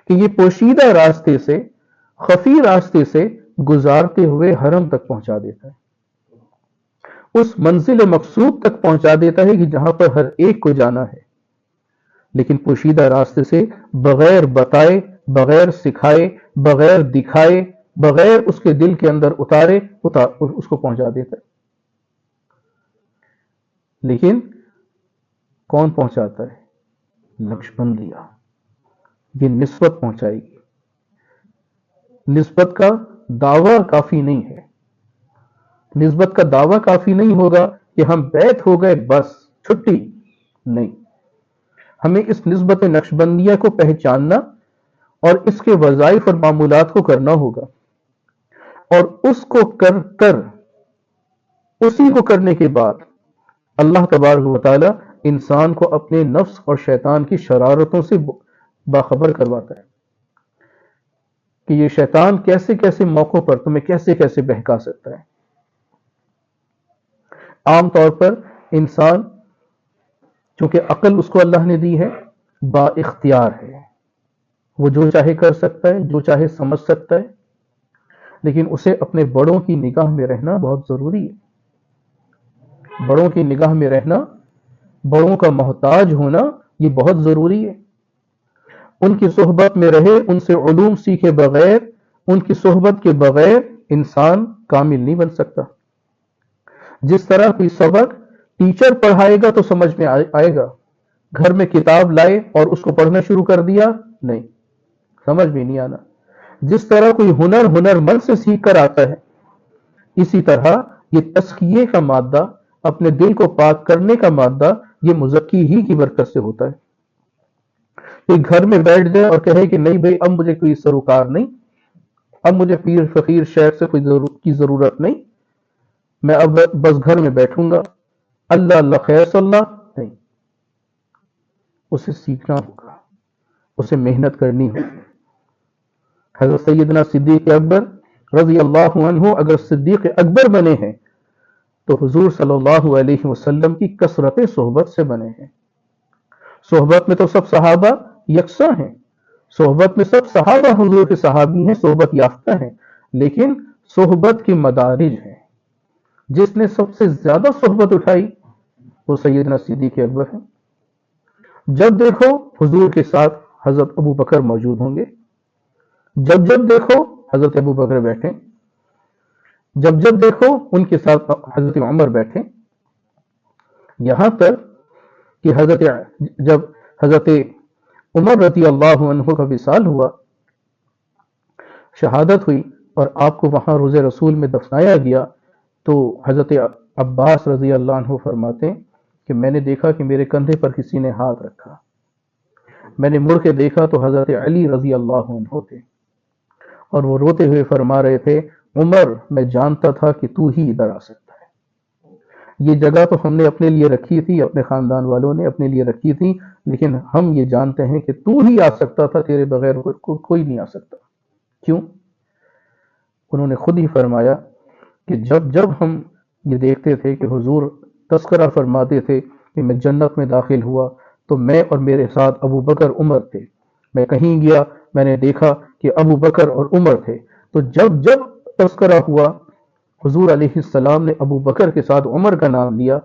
کہ یہ پوشیدہ راستے سے، خفی راستے سے گزارتے ہوئے حرم تک پہنچا دیتا ہے، اس منزل مقصود تک پہنچا دیتا ہے کہ جہاں پر ہر ایک کو جانا ہے، لیکن پوشیدہ راستے سے بغیر بتائے، بغیر سکھائے، بغیر دکھائے، بغیر اس کے دل کے اندر اتارے اس کو پہنچا دیتا ہے۔ لیکن کون پہنچاتا ہے؟ نقشبندیہ۔ یہ نسبت پہنچائے گی۔ نسبت کا دعویٰ کافی نہیں ہے، نسبت کا دعویٰ کافی نہیں ہوگا کہ ہم بیعت ہو گئے بس چھٹی نہیں، ہمیں اس نسبت نقشبندیہ کو پہچاننا اور اس کے وظائف اور معمولات کو کرنا ہوگا، اور اس کو کر کر اسی کو کرنے کے بعد اللہ تبارک و تعالی انسان کو اپنے نفس اور شیطان کی شرارتوں سے باخبر کرواتا ہے کہ یہ شیطان کیسے کیسے موقعوں پر تمہیں کیسے کیسے بہکا سکتا ہے۔ عام طور پر انسان، چونکہ عقل اس کو اللہ نے دی ہے، با اختیار ہے، وہ جو چاہے کر سکتا ہے، جو چاہے سمجھ سکتا ہے، لیکن اسے اپنے بڑوں کی نگاہ میں رہنا بہت ضروری ہے۔ بڑوں کی نگاہ میں رہنا، بڑوں کا محتاج ہونا، یہ بہت ضروری ہے۔ ان کی صحبت میں رہے، ان سے علوم سیکھے بغیر، ان کی صحبت کے بغیر انسان کامل نہیں بن سکتا۔ جس طرح کوئی سبق ٹیچر پڑھائے گا تو سمجھ میں آئے گا، گھر میں کتاب لائے اور اس کو پڑھنا شروع کر دیا، نہیں، سمجھ میں نہیں آنا۔ جس طرح کوئی ہنر مند سے سیکھ کر آتا ہے، اسی طرح یہ تزکیے کا مادہ، اپنے دل کو پاک کرنے کا مادہ، یہ مزکی ہی کی برکت سے ہوتا ہے۔ کہ گھر میں بیٹھ جائے اور کہے کہ نہیں بھائی اب مجھے کوئی سروکار نہیں، اب مجھے پیر فقیر شیخ سے کوئی ضرورت نہیں، میں اب بس گھر میں بیٹھوں گا، اللہ اللہ خیر صلی اللہ، نہیں، اسے سیکھنا ہوگا، اسے محنت کرنی ہوگی۔ حضرت سیدنا صدیق اکبر رضی اللہ عنہ اگر صدیق اکبر بنے ہیں تو حضور صلی اللہ علیہ وسلم کی کثرت صحبت سے بنے ہیں۔ صحبت میں تو سب صحابہ یکساں ہیں، صحبت میں سب صحابہ حضور کے صحابی ہیں، صحبت یافتہ ہیں، لیکن صحبت کی مدارج ہیں۔ جس نے سب سے زیادہ صحبت اٹھائی وہ سیدنا صدیق اکبر ہیں۔ جب دیکھو حضور کے ساتھ حضرت ابو بکر موجود ہوں گے، جب دیکھو حضرت ابو بکر بیٹھے، جب دیکھو ان کے ساتھ حضرت عمر بیٹھے، یہاں تک کہ جب حضرت عمر رضی اللہ عنہ کا وصال ہوا، شہادت ہوئی اور آپ کو وہاں روضہ رسول میں دفنایا گیا، تو حضرت عباس رضی اللہ عنہ فرماتے ہیں کہ میں نے دیکھا کہ میرے کندھے پر کسی نے ہاتھ رکھا، میں نے مڑ کے دیکھا تو حضرت علی رضی اللہ عنہ تھے، اور وہ روتے ہوئے فرما رہے تھے عمر میں جانتا تھا کہ تو ہی ادھر آ سکتا ہے، یہ جگہ تو ہم نے اپنے لیے رکھی تھی، اپنے خاندان والوں نے اپنے لیے رکھی تھی، لیکن ہم یہ جانتے ہیں کہ تو ہی آ سکتا تھا، تیرے بغیر کوئی نہیں آ سکتا۔ کیوں؟ انہوں نے خود ہی فرمایا کہ جب ہم یہ دیکھتے تھے کہ حضور تذکرہ فرماتے تھے کہ میں جنت میں داخل ہوا تو میں اور میرے ساتھ ابو بکر عمر تھے، میں کہیں گیا میں نے دیکھا کہ ابو بکر اور عمر تھے، تو جب تذکرہ ہوا حضور علیہ السلام نے ابو بکر کے ساتھ عمر کا نام لیا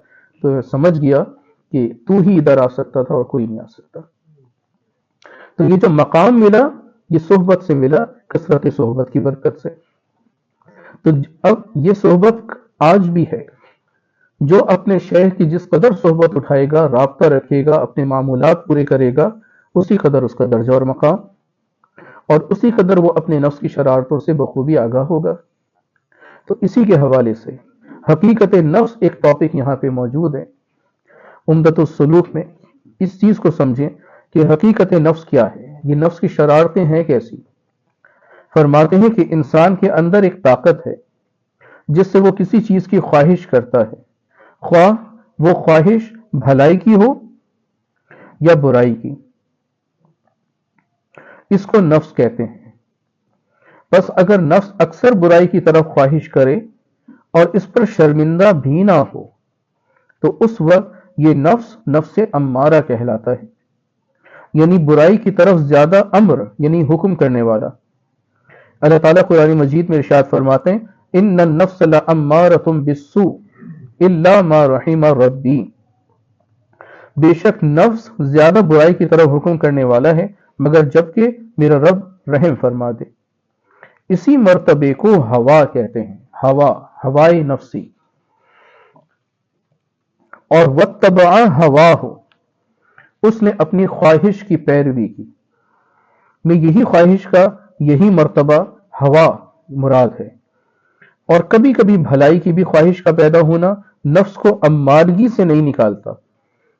تو سمجھ گیا کہ تو ہی ادھر آ سکتا تھا اور کوئی نہیں آ سکتا۔ تو یہ جو مقام ملا یہ صحبت سے ملا، کثرت صحبت کی برکت سے۔ تو اب یہ صحبت آج بھی ہے، جو اپنے شیخ کی جس قدر صحبت اٹھائے گا، رابطہ رکھے گا، اپنے معمولات پورے کرے گا، اسی قدر اس کا درجہ اور مقام۔ اور اسی قدر وہ اپنے نفس کی شرارتوں سے بخوبی آگاہ ہوگا۔ تو اسی کے حوالے سے حقیقت نفس ایک ٹاپک یہاں پہ موجود ہے عمدۃ السلوک میں۔ اس چیز کو سمجھیں کہ حقیقت نفس کیا ہے، یہ نفس کی شرارتیں ہیں کیسی۔ فرماتے ہیں کہ انسان کے اندر ایک طاقت ہے جس سے وہ کسی چیز کی خواہش کرتا ہے، خواہ وہ خواہش بھلائی کی ہو یا برائی کی، اس کو نفس کہتے ہیں۔ بس اگر نفس اکثر برائی کی طرف خواہش کرے اور اس پر شرمندہ بھی نہ ہو تو اس وقت یہ نفس نفس امارہ کہلاتا ہے، یعنی برائی کی طرف زیادہ امر یعنی حکم کرنے والا۔ اللہ تعالیٰ قرآن مجید میں ارشاد فرماتے ہیں ان النفس لامارۃ بالسوء الا ما رحم ربی، بے شک نفس زیادہ برائی کی طرف حکم کرنے والا ہے مگر جبکہ میرا رب رحم فرما دے۔ اسی مرتبے کو ہوا کہتے ہیں، ہوائے نفسی۔ اور واتبع ہواہ، اس نے اپنی خواہش کی پیروی کی۔ میں یہی خواہش کا یہی مرتبہ ہوا مراد ہے۔ اور کبھی کبھی بھلائی کی بھی خواہش کا پیدا ہونا نفس کو امارگی سے نہیں نکالتا۔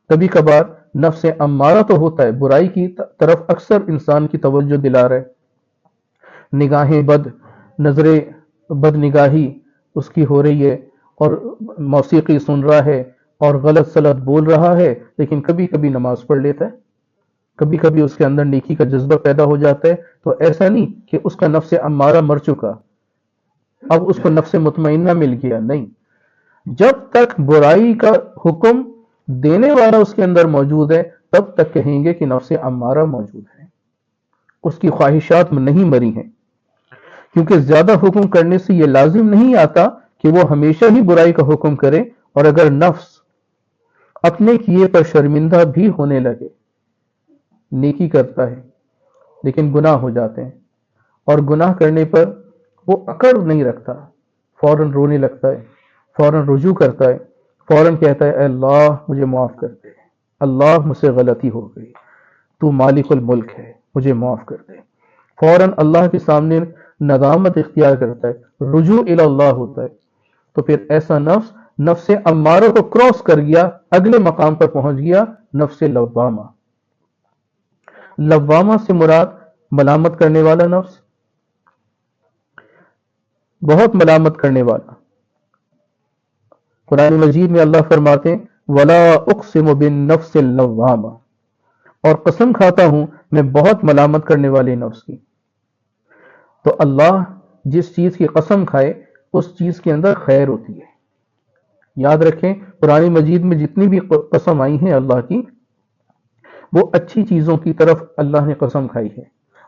کبھی کبھار نفس امارہ تو ہوتا ہے، برائی کی طرف اکثر انسان کی توجہ دلا رہے، نگاہیں بد، نظریں بد نگاہی اس کی ہو رہی ہے اور موسیقی سن رہا ہے اور غلط سلط بول رہا ہے، لیکن کبھی کبھی نماز پڑھ لیتا ہے، کبھی کبھی اس کے اندر نیکی کا جذبہ پیدا ہو جاتا ہے۔ تو ایسا نہیں کہ اس کا نفس امارہ مر چکا، اب اس کو نفس مطمئنہ مل گیا، نہیں۔ جب تک برائی کا حکم دینے والا اس کے اندر موجود ہے تب تک کہیں گے کہ نفس امارہ موجود ہے، اس کی خواہشات نہیں مری ہیں۔ کیونکہ زیادہ حکم کرنے سے یہ لازم نہیں آتا کہ وہ ہمیشہ ہی برائی کا حکم کرے، اور اگر نفس اپنے کیے پر شرمندہ بھی ہونے لگے، نیکی کرتا ہے لیکن گناہ ہو جاتے ہیں، اور گناہ کرنے پر وہ اکڑ نہیں رکھتا، فوراً رونے لگتا ہے، فوراً رجوع کرتا ہے، فوراً کہتا ہے اے اللہ مجھے معاف کر دے، اللہ مجھ سے غلطی ہو گئی، تو مالک الملک ہے مجھے معاف کر دے، فوراً اللہ کے سامنے ندامت اختیار کرتا ہے، رجوع الی اللہ ہوتا ہے۔ تو پھر ایسا نفس امارہ کو کراس کر گیا، اگلے مقام پر پہنچ گیا، نفس لوامہ۔ لوامہ سے مراد ملامت کرنے والا نفس، بہت ملامت کرنے والا۔ قرآن مجید میں اللہ فرماتے ہیں وَلَا أُقْسِمُ بِالنَّفْسِ اللَّوَّامَةِ، اور قسم کھاتا ہوں میں بہت ملامت کرنے والے نفس کی۔ تو اللہ جس چیز کی قسم کھائے اس چیز کے اندر خیر ہوتی ہے۔ یاد رکھیں قرآن مجید میں جتنی بھی قسم آئی ہیں اللہ کی، وہ اچھی چیزوں کی طرف اللہ نے قسم کھائی ہے۔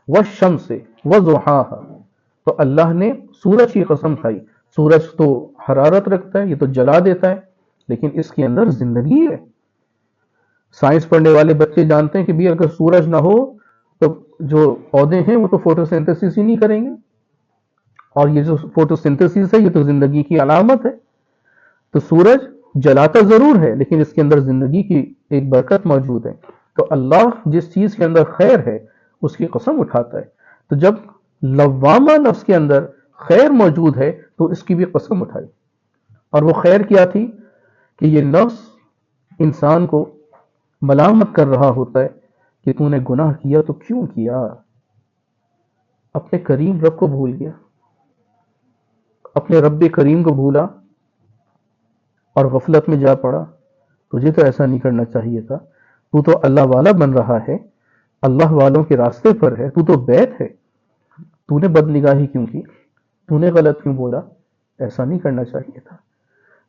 وَالشَّمْسِ وَضُحَاهَا، تو اللہ نے سورج کی قسم کھائی۔ سورج تو حرارت رکھتا ہے، یہ تو جلا دیتا ہے، لیکن اس کے اندر زندگی ہے۔ سائنس پڑھنے والے بچے جانتے ہیں کہ بھی اگر سورج نہ ہو تو جو پودے ہیں وہ تو فوٹو سنتھسس ہی نہیں کریں گے، اور یہ جو فوٹو سنتھسس ہے یہ تو زندگی کی علامت ہے۔ تو سورج جلاتا ضرور ہے لیکن اس کے اندر زندگی کی ایک برکت موجود ہے۔ تو اللہ جس چیز کے اندر خیر ہے اس کی قسم اٹھاتا ہے۔ تو جب لوامہ نفس کے اندر خیر موجود ہے تو اس کی بھی قسم اٹھائی، اور وہ خیر کیا تھی کہ یہ نفس انسان کو ملامت کر رہا ہوتا ہے کہ تو نے گناہ کیا تو کیوں کیا، اپنے کریم رب کو بھول گیا، اپنے رب کریم کو بھولا اور غفلت میں جا پڑا۔ تجھے تو ایسا نہیں کرنا چاہیے تھا، تو تو اللہ والا بن رہا ہے، اللہ والوں کے راستے پر ہے، تو بیت ہے، تو نے بد نگاہی کیوں کی، تو نے غلط کیوں بولا، ایسا نہیں کرنا چاہیے تھا۔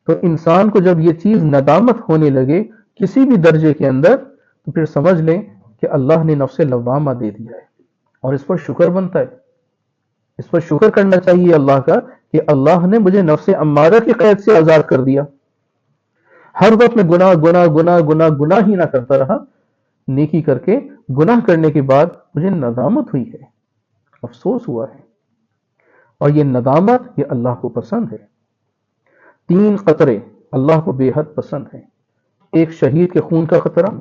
تو انسان کو جب یہ چیز ندامت ہونے لگے کسی بھی درجے کے اندر تو پھر سمجھ لیں کہ اللہ نے نفس لوامہ دے دیا ہے، اور اس پر شکر بنتا ہے، اس پر شکر کرنا چاہیے اللہ کا کہ اللہ نے مجھے نفس امارہ کی قید سے آزاد کر دیا۔ ہر وقت میں گناہ گناہ گناہ گناہ گناہ ہی نہ کرتا رہا، نیکی کر کے گناہ کرنے کے بعد مجھے ندامت ہوئی ہے، افسوس ہوا ہے، اور یہ ندامت یہ اللہ کو پسند ہے۔ 3 قطرے اللہ کو بے حد پسند ہیں، ایک شہید کے خون کا قطرہ،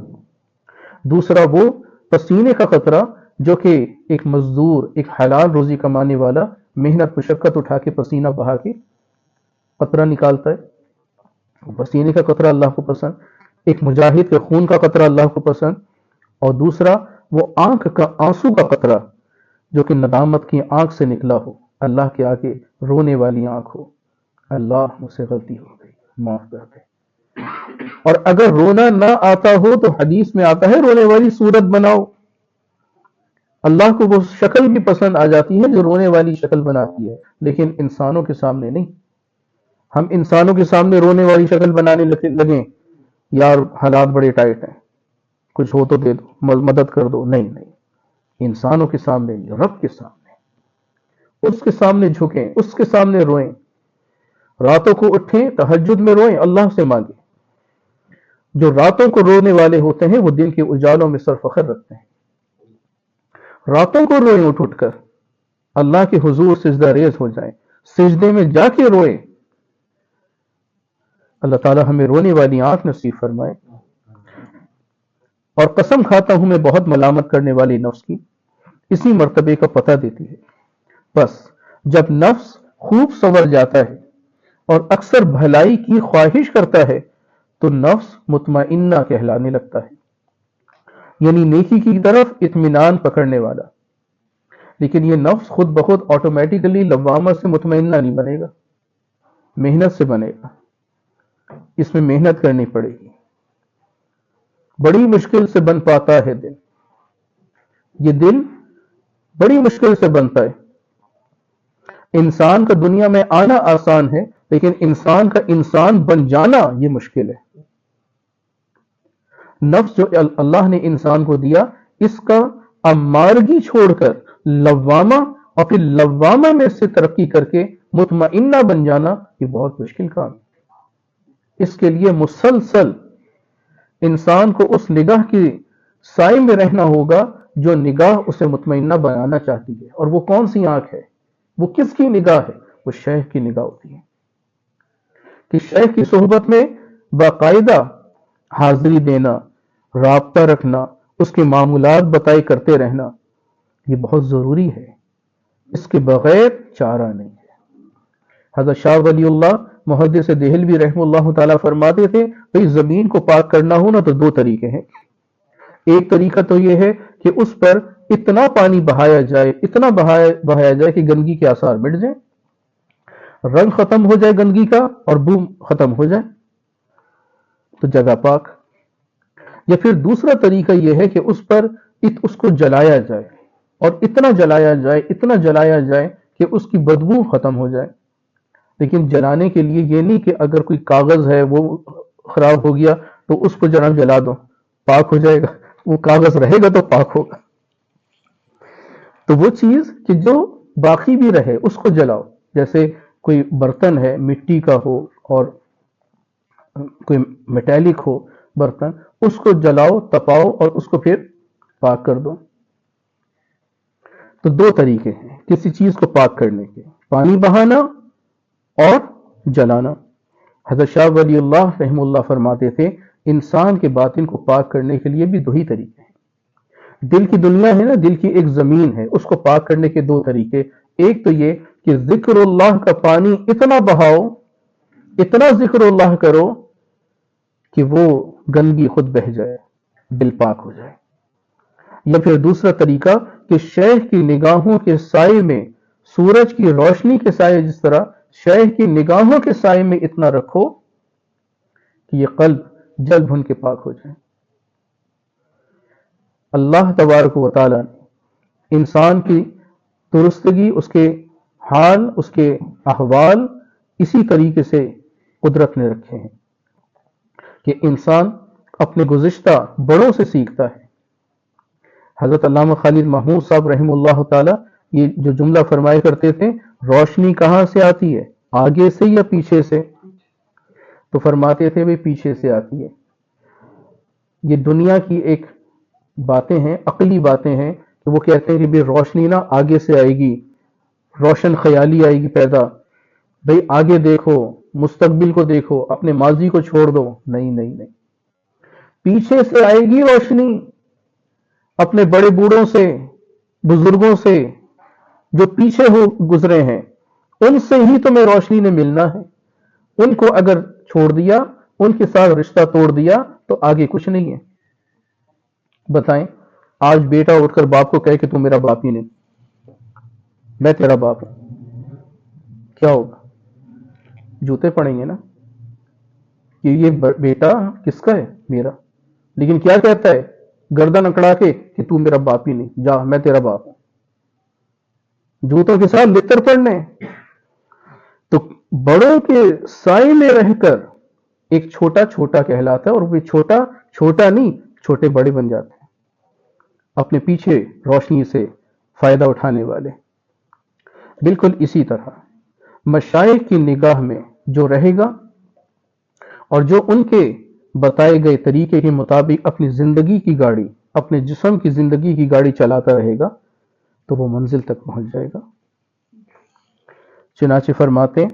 دوسرا وہ پسینے کا قطرہ جو کہ ایک مزدور، ایک حلال روزی کمانے والا محنت مشقت اٹھا کے پسینہ بہا کے قطرہ نکالتا ہے، پسینے کا قطرہ اللہ کو پسند، ایک مجاہد کے خون کا قطرہ اللہ کو پسند، اور دوسرا وہ آنکھ کا آنسو کا قطرہ جو کہ ندامت کی آنکھ سے نکلا ہو، اللہ کے آگے رونے والی آنکھ ہو، اللہ مجھ سے غلطی ہو گئی، معاف کر دے۔ اور اگر رونا نہ آتا ہو تو حدیث میں آتا ہے رونے والی صورت بناؤ، اللہ کو وہ شکل بھی پسند آ جاتی ہے جو رونے والی شکل بناتی ہے، لیکن انسانوں کے سامنے نہیں۔ ہم انسانوں کے سامنے رونے والی شکل بنانے لگیں، یار حالات بڑے ٹائٹ ہیں، کچھ ہو تو دے دو، مدد کر دو، نہیں نہیں، انسانوں کے سامنے نہیں، رب کے سامنے، اس کے سامنے جھکیں، اس کے سامنے روئیں، راتوں کو اٹھیں تہجد میں روئیں، اللہ سے مانگیں۔ جو راتوں کو رونے والے ہوتے ہیں وہ دن کے اجالوں میں سر فخر رکھتے ہیں، راتوں کو روئیں اٹھ اٹھ کر، اللہ کے حضور سجدہ ریز ہو جائیں، سجدے میں جا کے روئیں۔ اللہ تعالی ہمیں رونے والی آنکھ نصیب فرمائے۔ اور قسم کھاتا ہوں میں بہت ملامت کرنے والی نفس کی، اسی مرتبے کا پتہ دیتی ہے۔ بس جب نفس خوب سنور جاتا ہے اور اکثر بھلائی کی خواہش کرتا ہے تو نفس مطمئنہ کہلانے لگتا ہے، یعنی نیکی کی طرف اطمینان پکڑنے والا۔ لیکن یہ نفس خود بخود آٹومیٹیکلی لوامہ سے مطمئنہ نہیں بنے گا، محنت سے بنے گا، اس میں محنت کرنی پڑے گی، بڑی مشکل سے بن پاتا ہے دل، یہ دل بڑی مشکل سے بنتا ہے۔ انسان کا دنیا میں آنا آسان ہے، لیکن انسان کا انسان بن جانا یہ مشکل ہے۔ نفس جو اللہ نے انسان کو دیا، اس کا امارگی چھوڑ کر لوامہ اور پھر لوامہ میں سے ترقی کر کے مطمئنہ بن جانا یہ بہت مشکل کام ہے۔ اس کے لیے مسلسل انسان کو اس نگاہ کی سائے میں رہنا ہوگا جو نگاہ اسے مطمئنہ بنانا چاہتی ہے۔ اور وہ کون سی آنکھ ہے؟ وہ کس کی نگاہ ہے؟ وہ شیخ کی نگاہ ہوتی ہے کہ شیخ کی صحبت میں باقاعدہ حاضری دینا، رابطہ رکھنا، اس کے معمولات بتائی کرتے رہنا، یہ بہت ضروری ہے، اس کے بغیر چارہ نہیں ہے۔ حضرت شاہ ولی اللہ محدث دہلوی رحمہ اللہ تعالیٰ فرماتے تھے بھئی زمین کو پاک کرنا ہو نا تو دو طریقے ہیں۔ ایک طریقہ تو یہ ہے کہ اس پر اتنا پانی بہایا جائے، اتنا بہایا جائے کہ گندگی کے آثار مٹ جائیں، رنگ ختم ہو جائے گندگی کا اور بو ختم ہو جائے تو جگہ پاک۔ یا پھر دوسرا طریقہ یہ ہے کہ اس کو جلایا جائے، اور اتنا جلایا جائے کہ اس کی بدبو ختم ہو جائے۔ لیکن جلانے کے لیے یہ نہیں کہ اگر کوئی کاغذ ہے وہ خراب ہو گیا تو اس کو جناب جلا دو، پاک ہو جائے گا، وہ کاغذ رہے گا تو پاک ہوگا۔ تو وہ چیز کہ جو باقی بھی رہے اس کو جلاؤ، جیسے کوئی برتن ہے مٹی کا ہو اور کوئی میٹیلک ہو برتن، اس کو جلاؤ، تپاؤ اور اس کو پھر پاک کر دو۔ تو دو طریقے ہیں کسی چیز کو پاک کرنے کے، پانی بہانا اور جلانا۔ حضرت شاہ ولی اللہ رحمہ اللہ فرماتے تھے انسان کے باطن کو پاک کرنے کے لیے بھی دو ہی طریقے ہیں۔ دل کی دنیا ہے نا، دل کی ایک زمین ہے، اس کو پاک کرنے کے دو طریقے۔ ایک تو یہ کہ ذکر اللہ کا پانی اتنا بہاؤ، اتنا ذکر اللہ کرو کہ وہ گندگی خود بہہ جائے، دل پاک ہو جائے۔ یا پھر دوسرا طریقہ کہ شیخ کی نگاہوں کے سائے میں، سورج کی روشنی کے سائے جس طرح شیخ کی نگاہوں کے سائے میں اتنا رکھو کہ یہ قلب جل بھن کے پاک ہو جائے۔ اللہ تبارک و تعالی نے انسان کی درستگی، اس کے حال، اس کے احوال اسی طریقے سے قدرت نے رکھے ہیں کہ انسان اپنے گزشتہ بڑوں سے سیکھتا ہے۔ حضرت علامہ خالد محمود صاحب رحمہ اللہ تعالی یہ جو جملہ فرمایا کرتے تھے، روشنی کہاں سے آتی ہے، آگے سے یا پیچھے سے؟ تو فرماتے تھے وہ پیچھے سے آتی ہے۔ یہ دنیا کی ایک باتیں ہیں، عقلی باتیں ہیں کہ وہ کہتے ہیں کہ بھی روشنی نہ آگے سے آئے گی، روشن خیالی آئے گی پیدا، بھئی آگے دیکھو، مستقبل کو دیکھو، اپنے ماضی کو چھوڑ دو۔ نہیں نہیں نہیں، پیچھے سے آئے گی روشنی، اپنے بڑے بوڑھوں سے، بزرگوں سے جو پیچھے ہو گزرے ہیں ان سے ہی تمہیں روشنی نے ملنا ہے. ان کو اگر چھوڑ دیا، ان کے ساتھ رشتہ توڑ دیا تو آگے کچھ نہیں ہے. بتائیں، آج بیٹا اٹھ کر باپ کو کہے کہ تم میرا باپ ہی نہیں، میں تیرا باپ ہوں، کیا ہوگا؟ جوتے پڑیں گے نا کہ یہ بیٹا کس کا ہے؟ میرا. لیکن کیا کہتا ہے گردن اکڑا کے کہ تو میرا باپ ہی نہیں، جا میں تیرا باپ ہوں. جوتوں کے ساتھ لتر پڑنے. تو بڑوں کے سائے میں رہ کر ایک چھوٹا چھوٹا کہلاتا ہے، اور وہ چھوٹا چھوٹا نہیں، چھوٹے بڑے بن جاتے ہیں اپنے پیچھے روشنی سے فائدہ اٹھانے والے. بالکل اسی طرح مشائخ کی نگاہ میں جو رہے گا اور جو ان کے بتائے گئے طریقے کے مطابق اپنی زندگی کی گاڑی، اپنے جسم کی زندگی کی گاڑی چلاتا رہے گا تو وہ منزل تک پہنچ جائے گا. چنانچہ فرماتے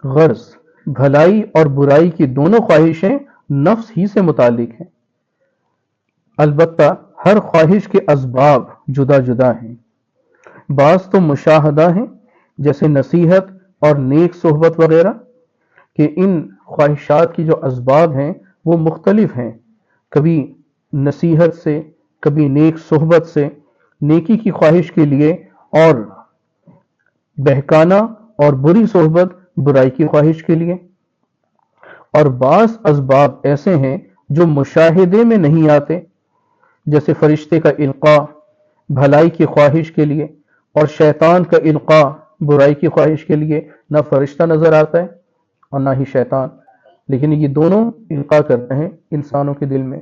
غرض بھلائی اور برائی کی دونوں خواہشیں نفس ہی سے متعلق ہیں، البتہ ہر خواہش کے اسباب جدا جدا ہیں. بعض تو مشاہدہ ہیں جیسے نصیحت اور نیک صحبت وغیرہ، کہ ان خواہشات کی جو اسباب ہیں وہ مختلف ہیں، کبھی نصیحت سے، کبھی نیک صحبت سے، نیکی کی خواہش کے لیے، اور بہکانا اور بری صحبت برائی کی خواہش کے لیے. اور بعض اسباب ایسے ہیں جو مشاہدے میں نہیں آتے، جیسے فرشتے کا القاء بھلائی کی خواہش کے لیے، اور شیطان کا القاء برائی کی خواہش کے لیے. نہ فرشتہ نظر آتا ہے اور نہ ہی شیطان، لیکن یہ دونوں القاء کرتے ہیں انسانوں کے دل میں.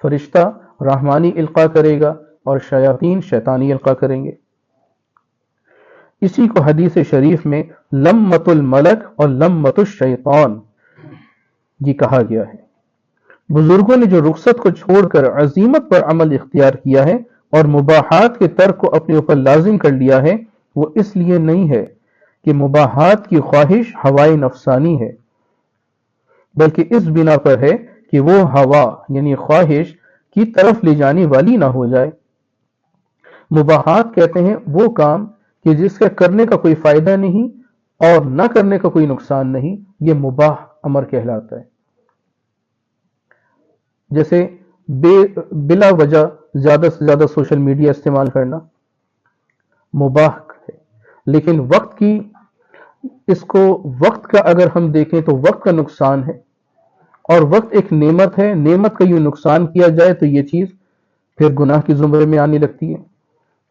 فرشتہ رحمانی القاء کرے گا اور شیاطین شیطانی القاء کریں گے. اسی کو حدیث شریف میں لمۃ الملک اور لمۃ الشیطان یہ کہا گیا ہے. بزرگوں نے جو رخصت کو چھوڑ کر عزیمت پر عمل اختیار کیا ہے اور مباحات کے ترک کو اپنے اوپر لازم کر لیا ہے، وہ اس لیے نہیں ہے کہ مباحات کی خواہش ہوائے نفسانی ہے، بلکہ اس بنا پر ہے کہ وہ ہوا یعنی خواہش کی طرف لے جانے والی نہ ہو جائے. مباحات کہتے ہیں وہ کام کہ جس کا کرنے کا کوئی فائدہ نہیں اور نہ کرنے کا کوئی نقصان نہیں، یہ مباح امر کہلاتا ہے. جیسے بلا وجہ زیادہ سے زیادہ سوشل میڈیا استعمال کرنا مباح ہے، لیکن وقت کا اگر ہم دیکھیں تو وقت کا نقصان ہے، اور وقت ایک نعمت ہے، نعمت کا یہ نقصان کیا جائے تو یہ چیز پھر گناہ کی زمرے میں آنے لگتی ہے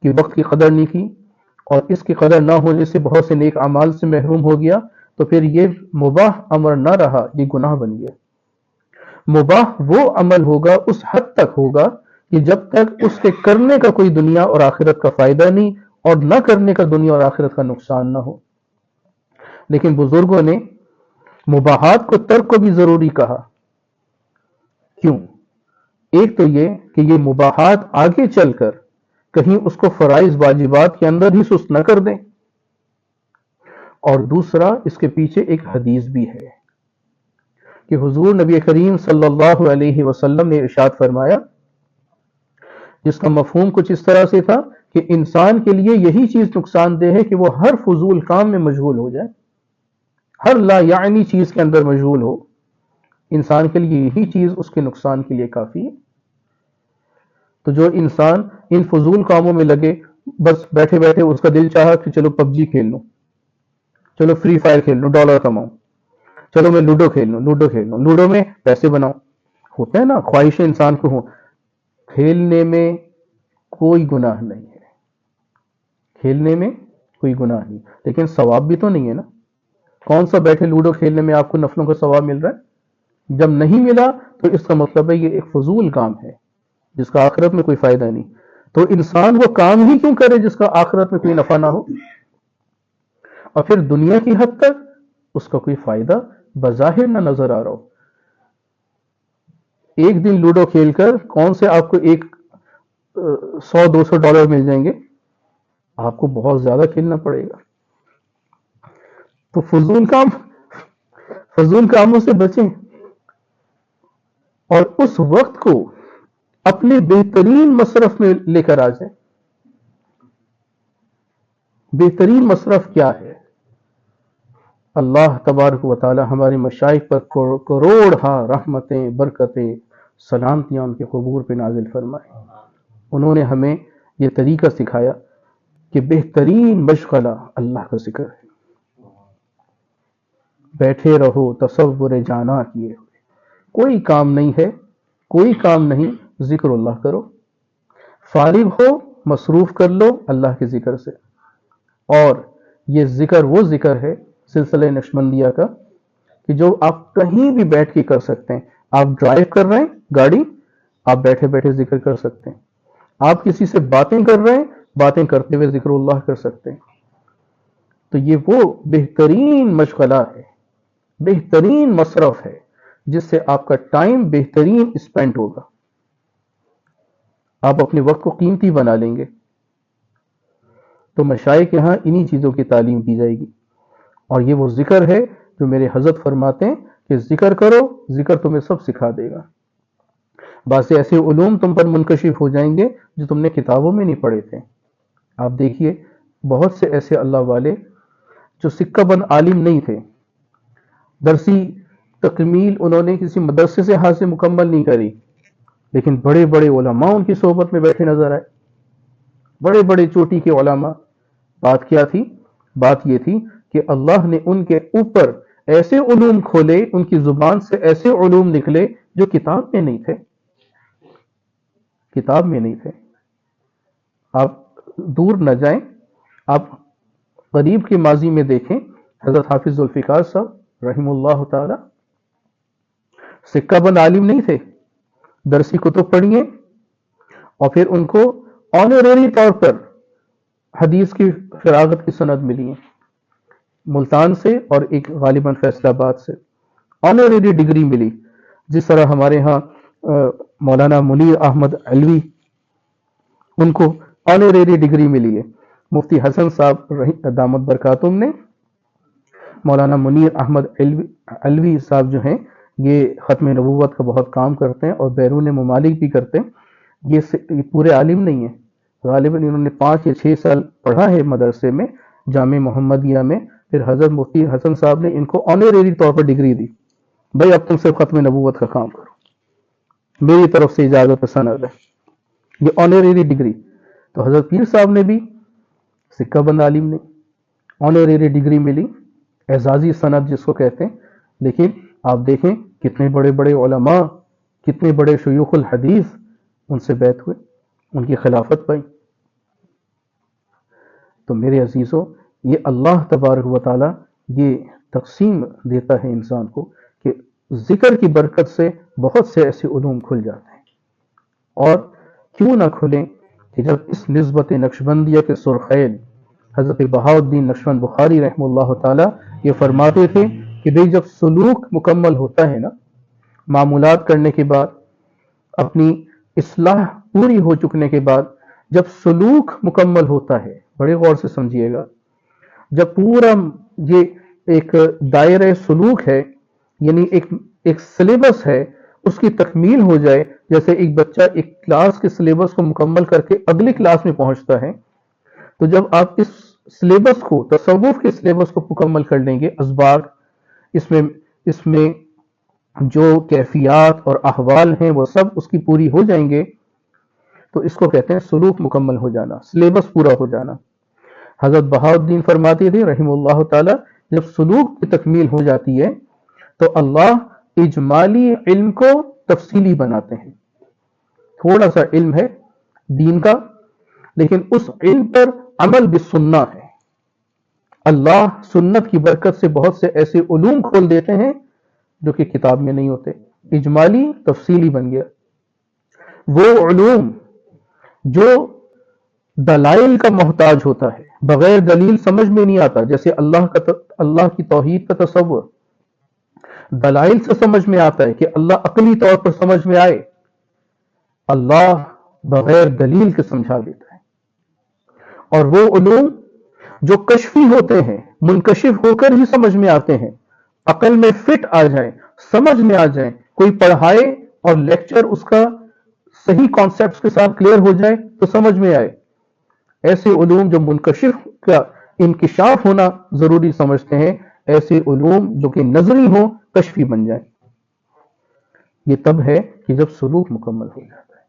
کہ وقت کی قدر نہیں کی، اور اس کی قدر نہ ہونے سے بہت سے نیک اعمال سے محروم ہو گیا، تو پھر یہ مباح امر نہ رہا، یہ گناہ بن گیا. مباح وہ عمل ہوگا اس حد تک ہوگا کہ جب تک اس کے کرنے کا کوئی دنیا اور آخرت کا فائدہ نہیں اور نہ کرنے کا دنیا اور آخرت کا نقصان نہ ہو. لیکن بزرگوں نے مباحات کو ترک کو بھی ضروری کہا. کیوں؟ ایک تو یہ کہ یہ مباحات آگے چل کر کہیں اس کو فرائض واجبات کے اندر ہی سست نہ کر دیں، اور دوسرا اس کے پیچھے ایک حدیث بھی ہے کہ حضور نبی کریم صلی اللہ علیہ وسلم نے ارشاد فرمایا، جس کا مفہوم کچھ اس طرح سے تھا کہ انسان کے لیے یہی چیز نقصان دہ ہے کہ وہ ہر فضول کام میں مشغول ہو جائے، ہر لا یعنی چیز کے اندر مشغول ہو. انسان کے لیے یہی چیز اس کے نقصان کے لیے کافی ہے. تو جو انسان ان فضول کاموں میں لگے، بس بیٹھے بیٹھے اس کا دل چاہا کہ چلو پب جی کھیل لوں، چلو فری فائر کھیل لوں، ڈالر کماؤں، چلو میں لوڈو کھیل لوں، لوڈو میں پیسے بناؤں. ہوتا ہے نا، خواہشیں انسان کو ہوں. کھیلنے میں کوئی گناہ نہیں ہے، کھیلنے میں کوئی گناہ نہیں، لیکن ثواب بھی تو نہیں ہے نا. کون سا بیٹھے لوڈو کھیلنے میں آپ کو نفلوں کا ثواب مل رہا ہے؟ جب نہیں ملا تو اس کا مطلب ہے یہ ایک فضول کام ہے جس کا آخرت میں کوئی فائدہ نہیں. تو انسان وہ کام ہی کیوں کرے جس کا آخرت میں کوئی نفع نہ ہو، اور پھر دنیا کی حد تک اس کا کوئی فائدہ بظاہر نہ نظر آ رہا ہو. ایک دن لوڈو کھیل کر کون سے آپ کو ایک $100-200 مل جائیں گے؟ آپ کو بہت زیادہ کھیلنا پڑے گا. تو فضول کاموں سے بچیں اور اس وقت کو اپنے بہترین مصرف میں لے کر آ جائیں. بہترین مصرف کیا ہے؟ اللہ تبارک و تعالی ہمارے مشائخ پر کروڑ رحمتیں، برکتیں، سلامتیاں ان کے قبور پہ نازل فرمائے۔ انہوں نے ہمیں یہ طریقہ سکھایا کہ بہترین مشغلہ اللہ کا ذکر ہے۔ بیٹھے رہو تصور جانا کیے ہوئے، کوئی کام نہیں ہے، کوئی کام نہیں، ذکر اللہ کرو، فارغ ہو مصروف کر لو اللہ کے ذکر سے۔ اور یہ ذکر وہ ذکر ہے سلسلہ نقشبندیہ کا کہ جو آپ کہیں بھی بیٹھ کے کر سکتے ہیں۔ آپ ڈرائیو کر رہے ہیں گاڑی، آپ بیٹھے بیٹھے ذکر کر سکتے ہیں۔ آپ کسی سے باتیں کر رہے ہیں، باتیں کرتے ہوئے ذکر اللہ کر سکتے ہیں۔ تو یہ وہ بہترین مشغلہ ہے، بہترین مصرف ہے جس سے آپ کا ٹائم بہترین اسپینڈ ہوگا، آپ اپنے وقت کو قیمتی بنا لیں گے۔ تو مشائخ کے ہاں انہی چیزوں کی تعلیم دی جائے گی، اور یہ وہ ذکر ہے جو میرے حضرت فرماتے ہیں کہ ذکر کرو، ذکر تمہیں سب سکھا دے گا۔ بعض ایسے علوم تم پر منکشف ہو جائیں گے جو تم نے کتابوں میں نہیں پڑھے تھے۔ آپ دیکھیے بہت سے ایسے اللہ والے جو سکہ بند عالم نہیں تھے، درسی تکمیل انہوں نے کسی مدرسے سے حاصل مکمل نہیں کری، لیکن بڑے بڑے علماء ان کی صحبت میں بیٹھے نظر آئے، بڑے بڑے چوٹی کے علماء۔ بات کیا تھی؟ بات یہ تھی کہ اللہ نے ان کے اوپر ایسے علوم کھولے، ان کی زبان سے ایسے علوم نکلے جو کتاب میں نہیں تھے، کتاب میں نہیں تھے۔ آپ دور نہ جائیں، آپ قریب کے ماضی میں دیکھیں، حضرت حافظ ذوالفقار صاحب رحم اللہ تعالی سکہ بند عالم نہیں تھے، درسی کتب پڑھیے اور پھر ان کو آنریری طور پر حدیث کی فراغت کی سند ملی ہے، ملتان سے اور ایک غالباً فیصل آباد سے آنریری ڈگری ملی۔ جس طرح ہمارے ہاں مولانا منیر احمد علوی، ان کو آنریری ڈگری ملی ہے۔ مفتی حسن صاحب دامت برکاتہم نے مولانا منیر احمد علوی صاحب جو ہیں یہ ختم نبوت کا بہت کام کرتے ہیں اور بیرون ممالک بھی کرتے ہیں۔ یہ پورے عالم نہیں ہیں، غالباً انہوں نے 5 یا 6 سال پڑھا ہے مدرسے میں، جامع محمدیہ میں۔ پھر حضرت مفتی حسن صاحب نے ان کو آنریری طور پر ڈگری دی، بھائی اب تم سے ختم نبوت کا کام کرو، میری طرف سے اجازت پسند ہے، یہ آنریری ڈگری۔ تو حضرت پیر صاحب نے بھی سکہ بند عالم نے آنریری ڈگری ملی، اعزازی سند جس کو کہتے ہیں۔ لیکن آپ دیکھیں کتنے بڑے بڑے علماء، کتنے بڑے شیوخ الحدیث ان سے بیعت ہوئے، ان کی خلافت پائی۔ تو میرے عزیزوں، یہ اللہ تبارک و تعالی یہ تقسیم دیتا ہے انسان کو کہ ذکر کی برکت سے بہت سے ایسے علوم کھل جاتے ہیں، اور کیوں نہ کھلیں کہ جب اس نسبت نقشبندیہ کے سرخیل حضرت بہاؤالدین نقشبند بخاری رحمہ اللہ تعالی یہ فرماتے تھے کہ بھئی جب سلوک مکمل ہوتا ہے نا، معمولات کرنے کے بعد، اپنی اصلاح پوری ہو چکنے کے بعد، جب سلوک مکمل ہوتا ہے، بڑے غور سے سمجھیے گا، جب پورا یہ ایک دائرہ سلوک ہے، یعنی ایک سلیبس ہے، اس کی تکمیل ہو جائے، جیسے ایک بچہ ایک کلاس کے سلیبس کو مکمل کر کے اگلی کلاس میں پہنچتا ہے، تو جب آپ اس سلیبس کو، تصوف کے سلیبس کو مکمل کر لیں گے، اسباق اس میں جو کیفیات اور احوال ہیں وہ سب اس کی پوری ہو جائیں گے، تو اس کو کہتے ہیں سلوک مکمل ہو جانا، سلیبس پورا ہو جانا۔ حضرت بہاؤالدین فرماتے تھے رحم اللہ تعالی، جب سلوک کی تکمیل ہو جاتی ہے تو اللہ اجمالی علم کو تفصیلی بناتے ہیں۔ تھوڑا سا علم ہے دین کا، لیکن اس علم پر عمل بالسنہ ہے۔ اللہ سنت کی برکت سے بہت سے ایسے علوم کھول دیتے ہیں جو کہ کتاب میں نہیں ہوتے، اجمالی تفصیلی بن گیا۔ وہ علوم جو دلائل کا محتاج ہوتا ہے، بغیر دلیل سمجھ میں نہیں آتا، جیسے اللہ کی توحید کا تصور دلائل سے سمجھ میں آتا ہے کہ اللہ عقلی طور پر سمجھ میں آئے، اللہ بغیر دلیل کے سمجھا دیتا ہے۔ اور وہ علوم جو کشفی ہوتے ہیں، منکشف ہو کر ہی سمجھ میں آتے ہیں، عقل میں فٹ آ جائیں، سمجھ میں آ جائیں، کوئی پڑھائے اور لیکچر اس کا صحیح کانسیپٹس کے ساتھ کلیئر ہو جائے تو سمجھ میں آئے، ایسے علوم جو منکشف کا انکشاف ہونا ضروری سمجھتے ہیں، ایسے علوم جو کہ نظری ہوں کشفی بن جائیں۔ یہ تب ہے کہ جب سلوک مکمل ہو جاتا ہے۔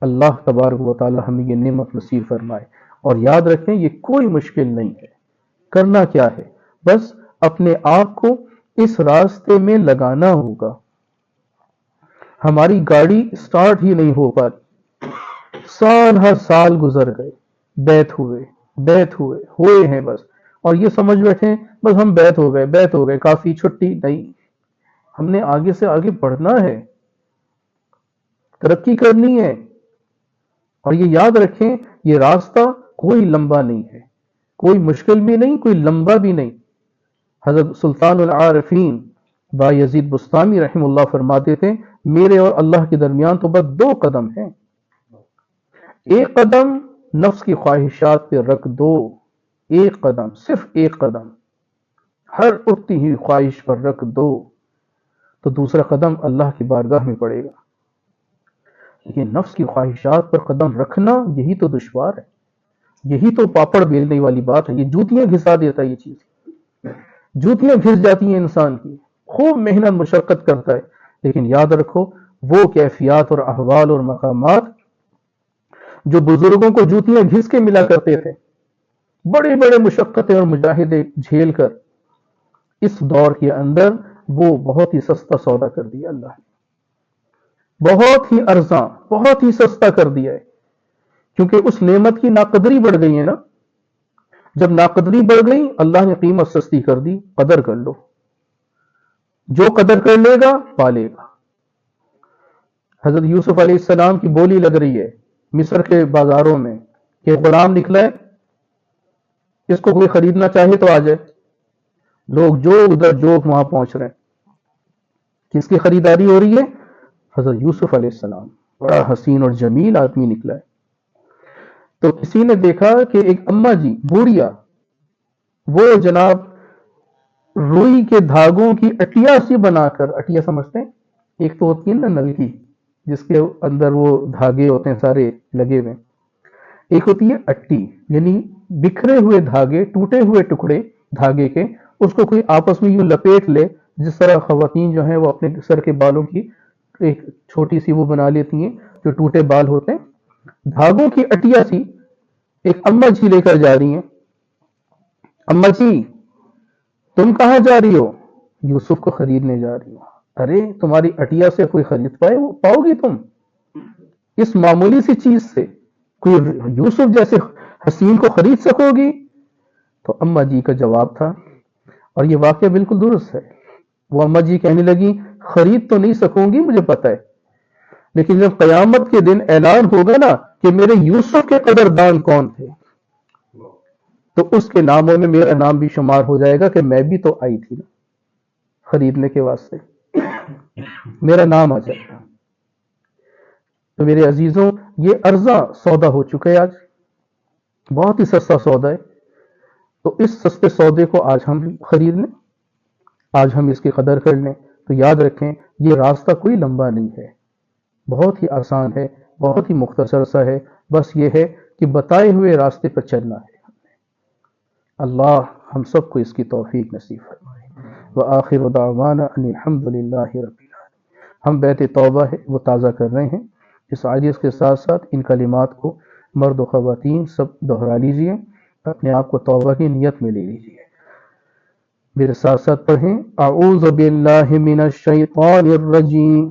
اللہ تبارک و تعالی ہمیں یہ نعمت نصیب فرمائے۔ اور یاد رکھیں یہ کوئی مشکل نہیں ہے، کرنا کیا ہے، بس اپنے آپ کو اس راستے میں لگانا ہوگا۔ ہماری گاڑی سٹارٹ ہی نہیں ہو پاتی، سال ہر سال گزر گئے، بیت ہوئے ہیں بس، اور یہ سمجھ بیٹھے بس ہم بیت ہو گئے کافی، چھٹی نہیں۔ ہم نے آگے سے آگے بڑھنا ہے، ترقی کرنی ہے، اور یہ یاد رکھیں یہ راستہ کوئی لمبا نہیں ہے، کوئی مشکل بھی نہیں، کوئی لمبا بھی نہیں۔ حضرت سلطان العارفین بایزید بستامی رحم اللہ فرماتے تھے میرے اور اللہ کے درمیان تو بس 2 قدم ہیں، ایک قدم نفس کی خواہشات پہ رکھ دو، ایک قدم، صرف ایک قدم ہر اٹھتی ہوئی خواہش پر رکھ دو، تو دوسرا قدم اللہ کی بارگاہ میں پڑے گا۔ لیکن نفس کی خواہشات پر قدم رکھنا یہی تو دشوار ہے، یہی تو پاپڑ بیلنے والی بات ہے، یہ جوتیاں گھسا دیتا ہے، یہ چیز جوتیاں گھس جاتی ہیں انسان کی، خوب محنت مشقت کرتا ہے، لیکن یاد رکھو وہ کیفیات اور احوال اور مقامات جو بزرگوں کو جوتیاں گھس کے ملا کرتے تھے، بڑے بڑے مشقتیں اور مجاہدے جھیل کر، اس دور کے اندر وہ بہت ہی سستا سودا کر دیا اللہ نے، بہت ہی ارزاں، بہت ہی سستا کر دیا ہے، کیونکہ اس نعمت کی ناقدری بڑھ گئی ہے نا۔ جب ناقدری بڑھ گئی اللہ نے قیمت سستی کر دی، قدر کر لو، جو قدر کر لے گا پا لے گا۔ حضرت یوسف علیہ السلام کی بولی لگ رہی ہے مصر کے بازاروں میں کہ غلام نکلا ہے، اس کو کوئی خریدنا چاہے تو آ جائے، لوگ جو ادھر جو وہاں پہنچ رہے ہیں، کس کی خریداری ہو رہی ہے؟ حضرت یوسف علیہ السلام، بڑا حسین اور جمیل آدمی نکلا ہے۔ تو کسی نے دیکھا کہ ایک اماں جی بوڑھیا، وہ جناب روئی کے دھاگوں کی اٹیا سی بنا کر، اٹیا سمجھتے ہیں، ایک تو ہوتی ہے نا نلکی جس کے اندر وہ دھاگے ہوتے ہیں سارے لگے ہوئے، ایک ہوتی ہے اٹی، یعنی بکھرے ہوئے دھاگے، ٹوٹے ہوئے ٹکڑے دھاگے کے، اس کو کوئی آپس میں یوں لپیٹ لے، جس طرح خواتین جو ہیں وہ اپنے سر کے بالوں کی ایک چھوٹی سی وہ بنا لیتی ہیں جو ٹوٹے بال ہوتے ہیں، دھاگوں کی اٹیا سی ایک اماں جی لے کر جا رہی ہیں۔ اماں جی تم کہاں جا رہی ہو؟ یوسف کو خریدنے جا رہی ہو۔ ارے تمہاری اٹیا سے کوئی خرید پاؤ گی تم اس معمولی سی چیز سے؟ کوئی یوسف جیسے حسین کو خرید سکو گی؟ تو اماں جی کا جواب تھا، اور یہ واقعہ بالکل درست ہے، وہ اماں جی کہنے لگی خرید تو نہیں سکوں گی مجھے پتہ ہے، لیکن جب قیامت کے دن اعلان ہوگا نا کہ میرے یوسف کے قدردان کون تھے، تو اس کے ناموں میں میرا نام بھی شمار ہو جائے گا کہ میں بھی تو آئی تھی نا خریدنے کے واسطے، میرا نام آ جائے گا۔ تو میرے عزیزوں یہ ارزاں سودا ہو چکا ہے، آج بہت ہی سستا سودا ہے، تو اس سستے سودے کو آج ہم خرید لیں، آج ہم اس کی قدر کر لیں، تو یاد رکھیں یہ راستہ کوئی لمبا نہیں ہے، بہت ہی آسان ہے، بہت ہی مختصر سا ہے، بس یہ ہے کہ بتائے ہوئے راستے پر چلنا ہے۔ اللہ ہم سب کو اس کی توفیق نصیب فرمائے۔ وآخر دعوانا ان الحمد للہ رب العالمین۔ ہم بیت توبہ ہے وہ تازہ کر رہے ہیں، اس عاجز کے ساتھ ساتھ ان کلمات کو مرد و خواتین سب دہرا لیجئے، اپنے آپ کو توبہ کی نیت میں لے لیجئے۔ میرے ساتھ ساتھ پڑھیں اعوذ باللہ من الشیطان الرجیم،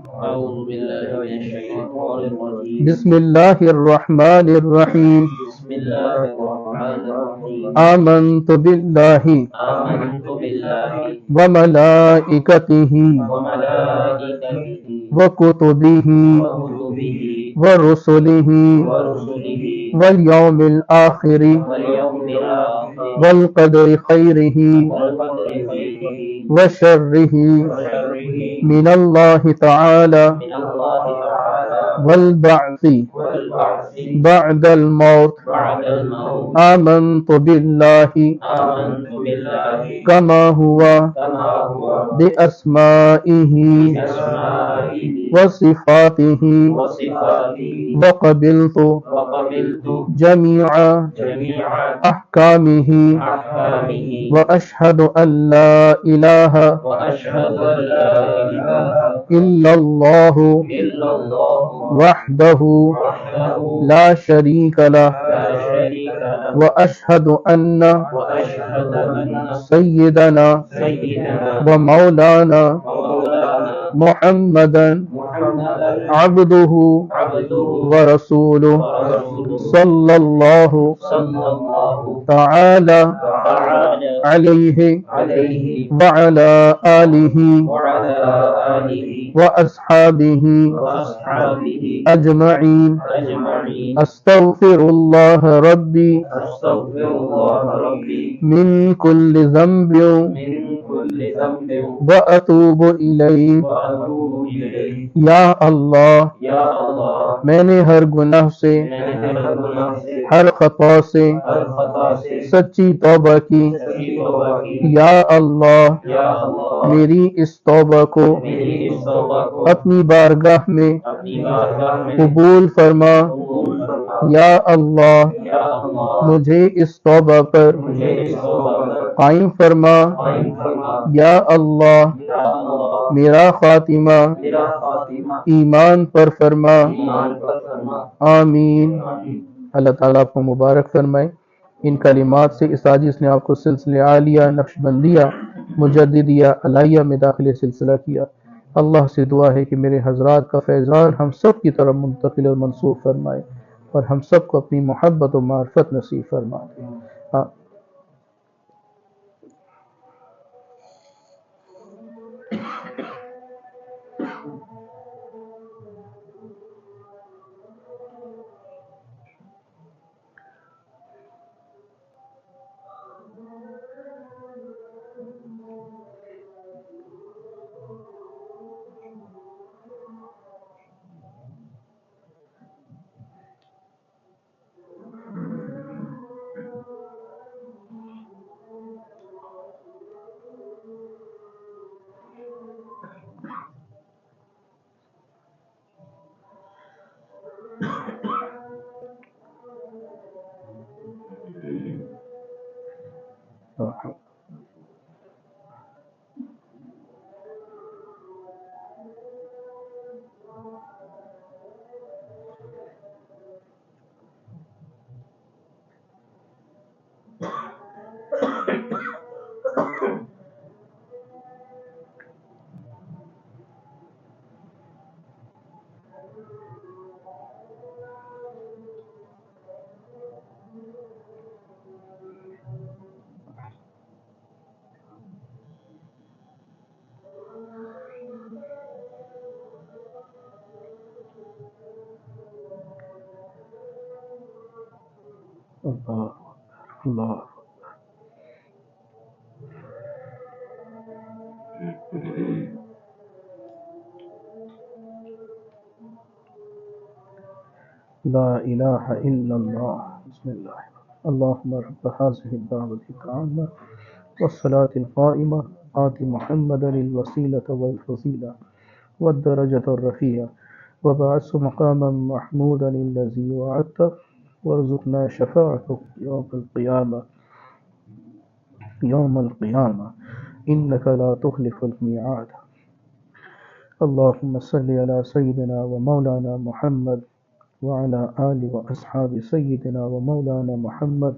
بسم اللہ الرحمن الرحیم، آمنت باللہ وملائکتہ وکتبہ ورسلہ والیوم الآخر والقدر خیرہ وشرہ من اللہ تعالی والبعث والبعث بعد الموت بعد الموت آمنت بالله آمنت بالله كما هو كما هو بأسمائه بأسمائه وصفاته وصفاته وقبلت وقبلت جميع جميع أحكامه أحكامه وأشهد أن لا إله وأشهد أن لا إله إلا الله إلا الله وحده وحده لا شريك له لا شريك له وأشهد أن وأشهد أن سيدنا سيدنا ومولانا ومولانا محمدا محمدا عبده عبده ورسوله ورسوله صلى الله صلى الله تعالى تعالى عليه عليه وعلى آله وعلى آله وأصحابه وأصحابه أجمعين أجمعين أستغفر الله ربي أستغفر الله ربي من كل ذنب من كل ذنب وأتوب إليه وأتوب إليه یا اللہ یا اللہ میں نے ہر گناہ سے میں نے ہر گناہ سے ہر خطا سے ہر خطا سے سچی توبہ کی سچی توبہ کی یا اللہ یا اللہ میری اس توبہ کو میری اس توبہ کو اپنی بارگاہ میں اپنی بارگاہ میں قبول فرما قبول فرما یا اللہ یا اللہ مجھے اس توبہ پر مجھے اس توبہ پر قائم فرما قائم فرما یا اللہ یا اللہ میرا خاتمہ میرا خاتمہ ایمان پر فرما ایمان پر فرما آمین اللہ تعالیٰ آپ کو مبارک فرمائے ان کلمات سے اس عاجز نے آپ کو سلسلہ عالیہ نقش بندیہ مجددیہ علیہ میں داخل سلسلہ کیا اللہ سے دعا ہے کہ میرے حضرات کا فیضان ہم سب کی طرف منتقل اور منسوخ فرمائے اور ہم سب کو اپنی محبت و معرفت نصیب فرمائے اللہ لا الہ الا اللہ بسم اللہ اللہم رب هذه الدعوة التامة والصلاة القائمة آت محمدا الوسيلة والفضيلة والدرجة الرفيعة وبعث مقاما محمودا الذي وعدته وارزقنا شفاعته يوم القيامة إنك لا تخلف الميعاد اللهم صل على سيدنا ومولانا محمد وعلى آل وأصحاب سيدنا ومولانا محمد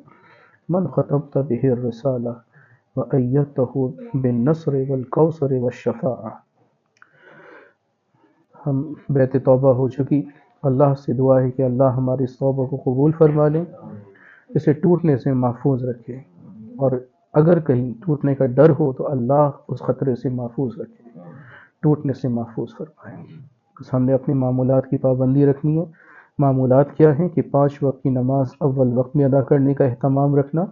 من خطبت به الرسالة وأيدته بالنصر والكوثر والشفاعة ہم بیت توبہ ہو چکی اللہ سے دعا ہے کہ اللہ ہماری اس توبہ کو قبول فرما لے اسے ٹوٹنے سے محفوظ رکھے اور اگر کہیں ٹوٹنے کا ڈر ہو تو اللہ اس خطرے سے محفوظ رکھے ٹوٹنے سے محفوظ فرمائے بس ہم نے اپنی معمولات کی پابندی رکھنی ہے معمولات کیا ہیں کہ 5 وقت کی نماز اول وقت میں ادا کرنے کا اہتمام رکھنا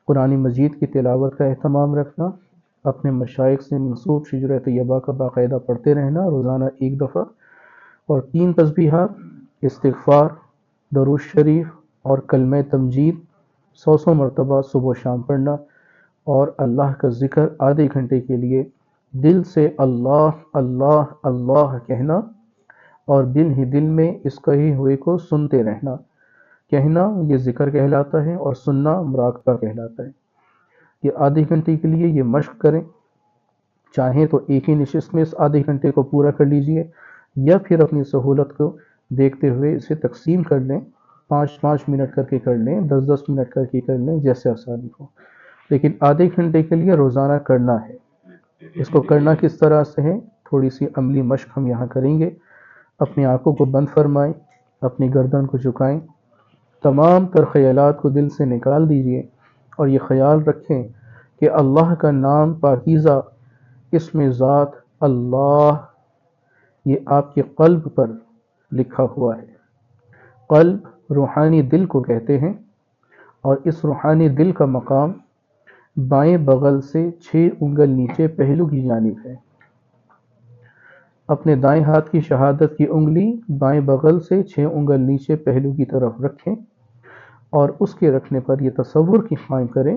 قرآن مجید کی تلاوت کا اہتمام رکھنا اپنے مشائخ سے منسوب شجرہ طیبہ کا باقاعدہ پڑھتے رہنا روزانہ 1 دفعہ اور 3 تسبیحات استغفار، درود شریف اور کلمہ تمجید 100 مرتبہ صبح و شام پڑھنا، اور اللہ کا ذکر آدھے گھنٹے کے لیے دل سے اللہ اللہ اللہ کہنا، اور دل ہی دل میں اس کہے ہوئے کو سنتے رہنا۔ کہنا یہ ذکر کہلاتا ہے اور سننا مراقبہ کہلاتا ہے۔ یہ آدھے گھنٹے کے لیے یہ مشق کریں، چاہیں تو ایک ہی نشست میں اس آدھے گھنٹے کو پورا کر لیجئے، یا پھر اپنی سہولت کو دیکھتے ہوئے اسے تقسیم کر لیں، 5 منٹ کر کے کر لیں، 10 منٹ کر کے کر لیں، جیسے آسانی ہو، لیکن آدھے گھنٹے کے لیے روزانہ کرنا ہے۔ اس کو کرنا کس طرح سے ہے، تھوڑی سی عملی مشق ہم یہاں کریں گے۔ اپنی آنکھوں کو بند فرمائیں، اپنی گردن کو جھکائیں، تمام تر خیالات کو دل سے نکال دیجئے، اور یہ خیال رکھیں کہ اللہ کا نام پاکیزہ اسم ذات اللہ یہ آپ کے قلب پر لکھا ہوا ہے۔ قلب روحانی دل کو کہتے ہیں، اور اس روحانی دل کا مقام بائیں بغل سے 6 انگل نیچے پہلو کی جانب ہے۔ اپنے دائیں ہاتھ کی شہادت کی انگلی بائیں بغل سے 6 انگل نیچے پہلو کی طرف رکھیں، اور اس کے رکھنے پر یہ تصور کی قائم کریں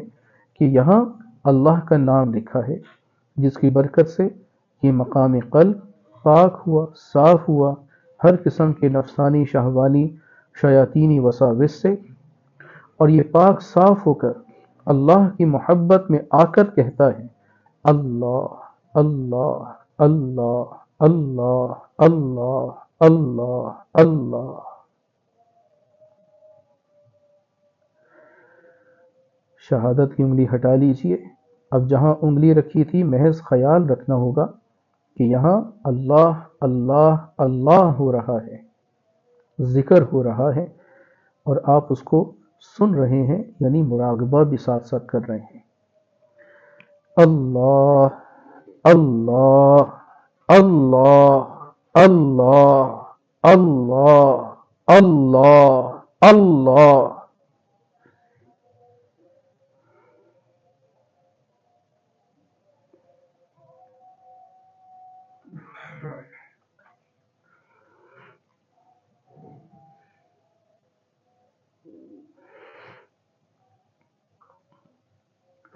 کہ یہاں اللہ کا نام لکھا ہے، جس کی برکت سے یہ مقام قلب پاک ہوا، صاف ہوا ہر قسم کے نفسانی، شہوانی، شیاطینی وساوس سے، اور یہ پاک صاف ہو کر اللہ کی محبت میں آ کر کہتا ہے اللہ اللہ اللہ اللہ اللہ اللہ اللہ۔ شہادت کی انگلی ہٹا لیجئے۔ اب جہاں انگلی رکھی تھی محض خیال رکھنا ہوگا کہ یہاں اللہ اللہ اللہ ہو رہا ہے، ذکر ہو رہا ہے، اور آپ اس کو سن رہے ہیں، یعنی مراقبہ بھی ساتھ ساتھ کر رہے ہیں۔ اللہ اللہ اللہ اللہ اللہ اللہ اللہ۔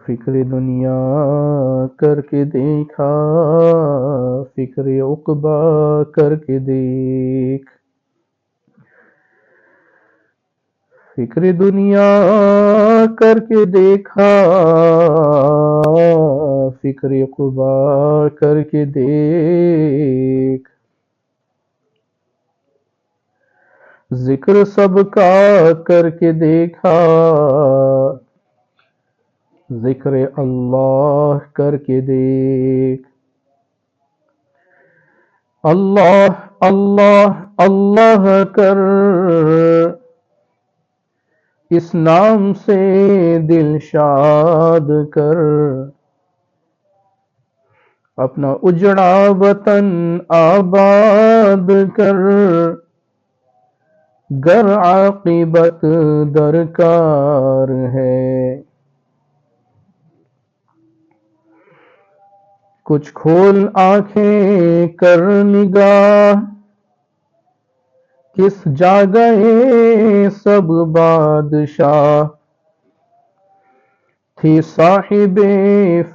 فکر دنیا کر کے دیکھا، فکر عقبا کر کے دیکھ، فکر دنیا کر کے دیکھا، فکر عقبا کر کے دیکھ، ذکر سب کا کر کے دیکھا، ذکر اللہ کر کے دیکھ، اللہ اللہ اللہ کر، اس نام سے دل شاد کر، اپنا اجڑا وطن آباد کر، گر عاقبت درکار ہے، کچھ کھول آنکھیں کر نگاہ، کس جا گئے سب بادشاہ، تھی صاحب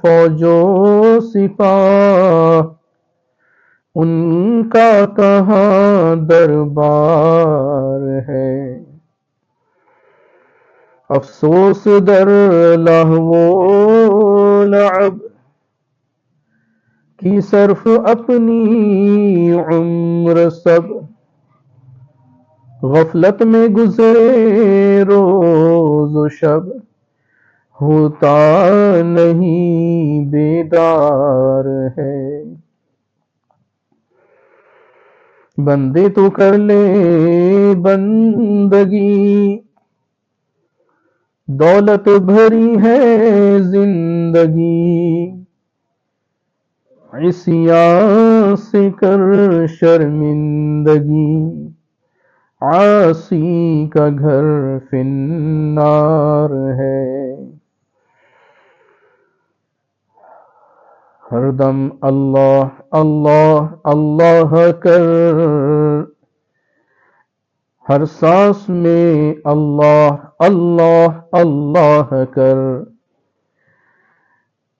فوج و سپاہ، ان کا کہاں دربار ہے، افسوس در لہو و لعب کی صرف اپنی عمر سب، غفلت میں گزرے روز و شب، ہوتا نہیں بیدار ہے، بندے تو کر لے بندگی، دولت بھری ہے زندگی، عصیان سے کر شرمندگی، عاصی کا گھر فی النار ہے، ہر دم اللہ اللہ اللہ کر، ہر سانس میں اللہ اللہ اللہ کر،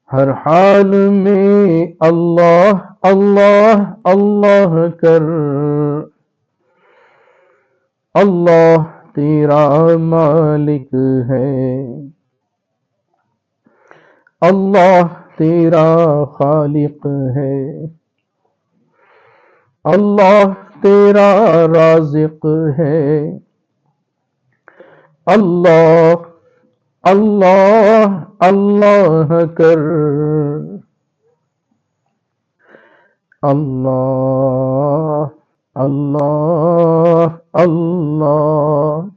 ہر حال میں اللہ اللہ اللہ کر، اللہ تیرا مالک ہے، اللہ تیرا خالق ہے، اللہ تیرا رازق ہے، اللہ اللہ اللہ کر، اللہ اللہ اللہ۔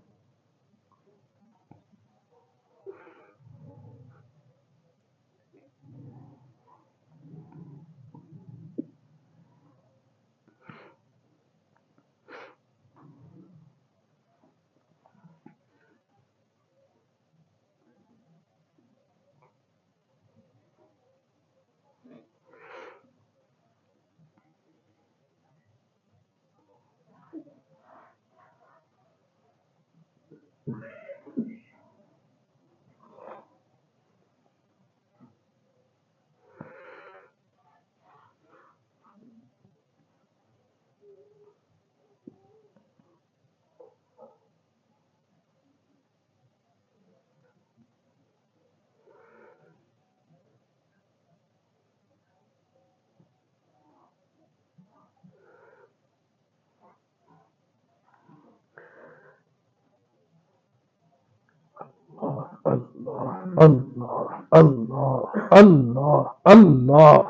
اللہ اللہ اللہ اللہ اللہ۔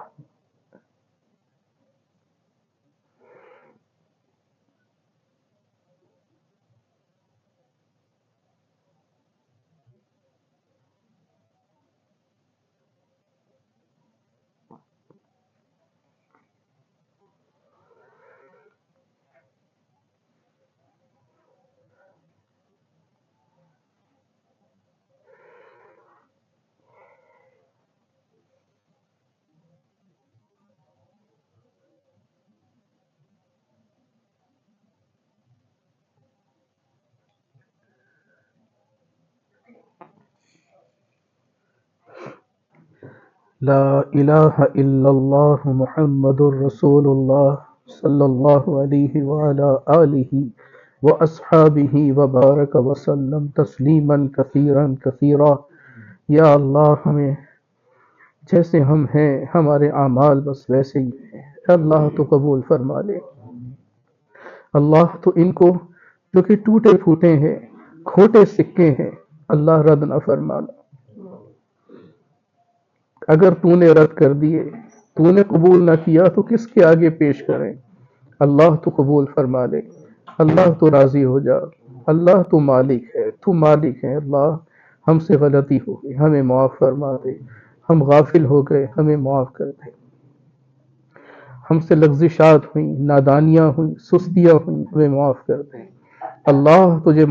لا الہ الا اللہ محمد الرسول اللہ صلی اللہ علیہ وعلا آلہ واصحابہ وبارک وسلم تسلیما کثیرا کثیرا۔ یا اللہ، ہمیں جیسے ہم ہیں ہمارے اعمال بس ویسے ہی ہیں، اللہ تو قبول فرما لے۔ اللہ تو ان کو جو کہ ٹوٹے پھوٹے ہیں، کھوٹے سکے ہیں، اللہ رد نہ فرمانا۔ اگر تو نے رد کر دیے، تو نے قبول نہ کیا تو کس کے آگے پیش کریں؟ اللہ تو قبول فرما لے، اللہ تو راضی ہو جا، اللہ تو مالک ہے، تو مالک ہے۔ اللہ، ہم سے غلطی ہو گئی، ہمیں معاف فرما دے، ہم غافل ہو گئے، ہمیں معاف کر دے، ہم سے لغزشات ہوئیں، نادانیاں ہوئیں، سستیاں ہوئیں، ہمیں معاف کر دے۔ اللہ، تجھے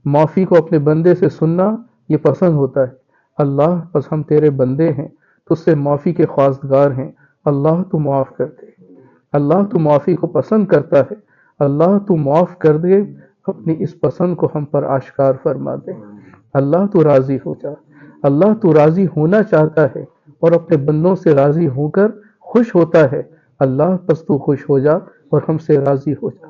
معافی کو اپنے بندے سے سننا یہ پسند ہوتا ہے۔ اللہ، بس ہم تیرے بندے ہیں، تجھ سے معافی کے خواستگار ہیں، اللہ تو معاف کر دے۔ اللہ تو معافی کو پسند کرتا ہے، اللہ تو معاف کر دے، اپنی اس پسند کو ہم پر آشکار فرما دے۔ اللہ تو راضی ہو جا، اللہ تو راضی ہونا چاہتا ہے اور اپنے بندوں سے راضی ہو کر خوش ہوتا ہے۔ اللہ، بس تو خوش ہو جا اور ہم سے راضی ہو جا۔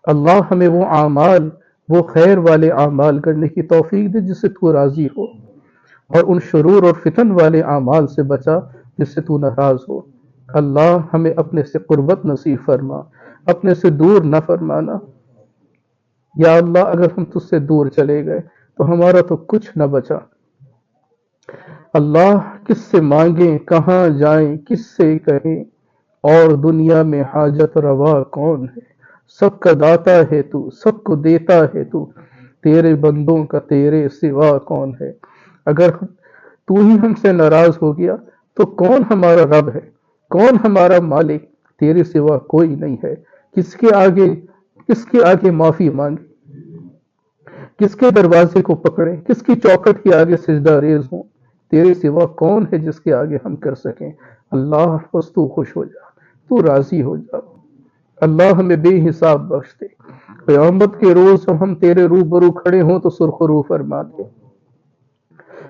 اللہ، ہمیں وہ اعمال، وہ خیر والے اعمال کرنے کی توفیق دے جس سے تو راضی ہو، اور ان شرور اور فتن والے اعمال سے بچا جس سے تو ناراض ہو۔ اللہ، ہمیں اپنے سے قربت نصیب فرما، اپنے سے دور نہ فرمانا۔ یا اللہ، اگر ہم تجھ سے دور چلے گئے تو ہمارا تو کچھ نہ بچا۔ اللہ، کس سے مانگیں، کہاں جائیں، کس سے کہیں، اور دنیا میں حاجت روا کون ہے؟ سب کا داتا ہے تو، سب کو دیتا ہے تو، تیرے بندوں کا تیرے سوا کون ہے؟ اگر تو ہی ہم سے ناراض ہو گیا تو کون ہمارا رب ہے، کون ہمارا مالک؟ تیرے سوا کوئی نہیں ہے۔ کس کے آگے معافی مانگے، کس کے دروازے کو پکڑے، کس کی چوکٹ کے آگے سجدہ ریز ہوں؟ تیرے سوا کون ہے جس کے آگے ہم کر سکیں؟ اللہ بس تو خوش ہو جا، تو راضی ہو جا۔ اللہ ہمیں بے حساب بخش دے، قیامت کے روز جب ہم تیرے روبرو کھڑے ہوں تو سرخرو فرما دے۔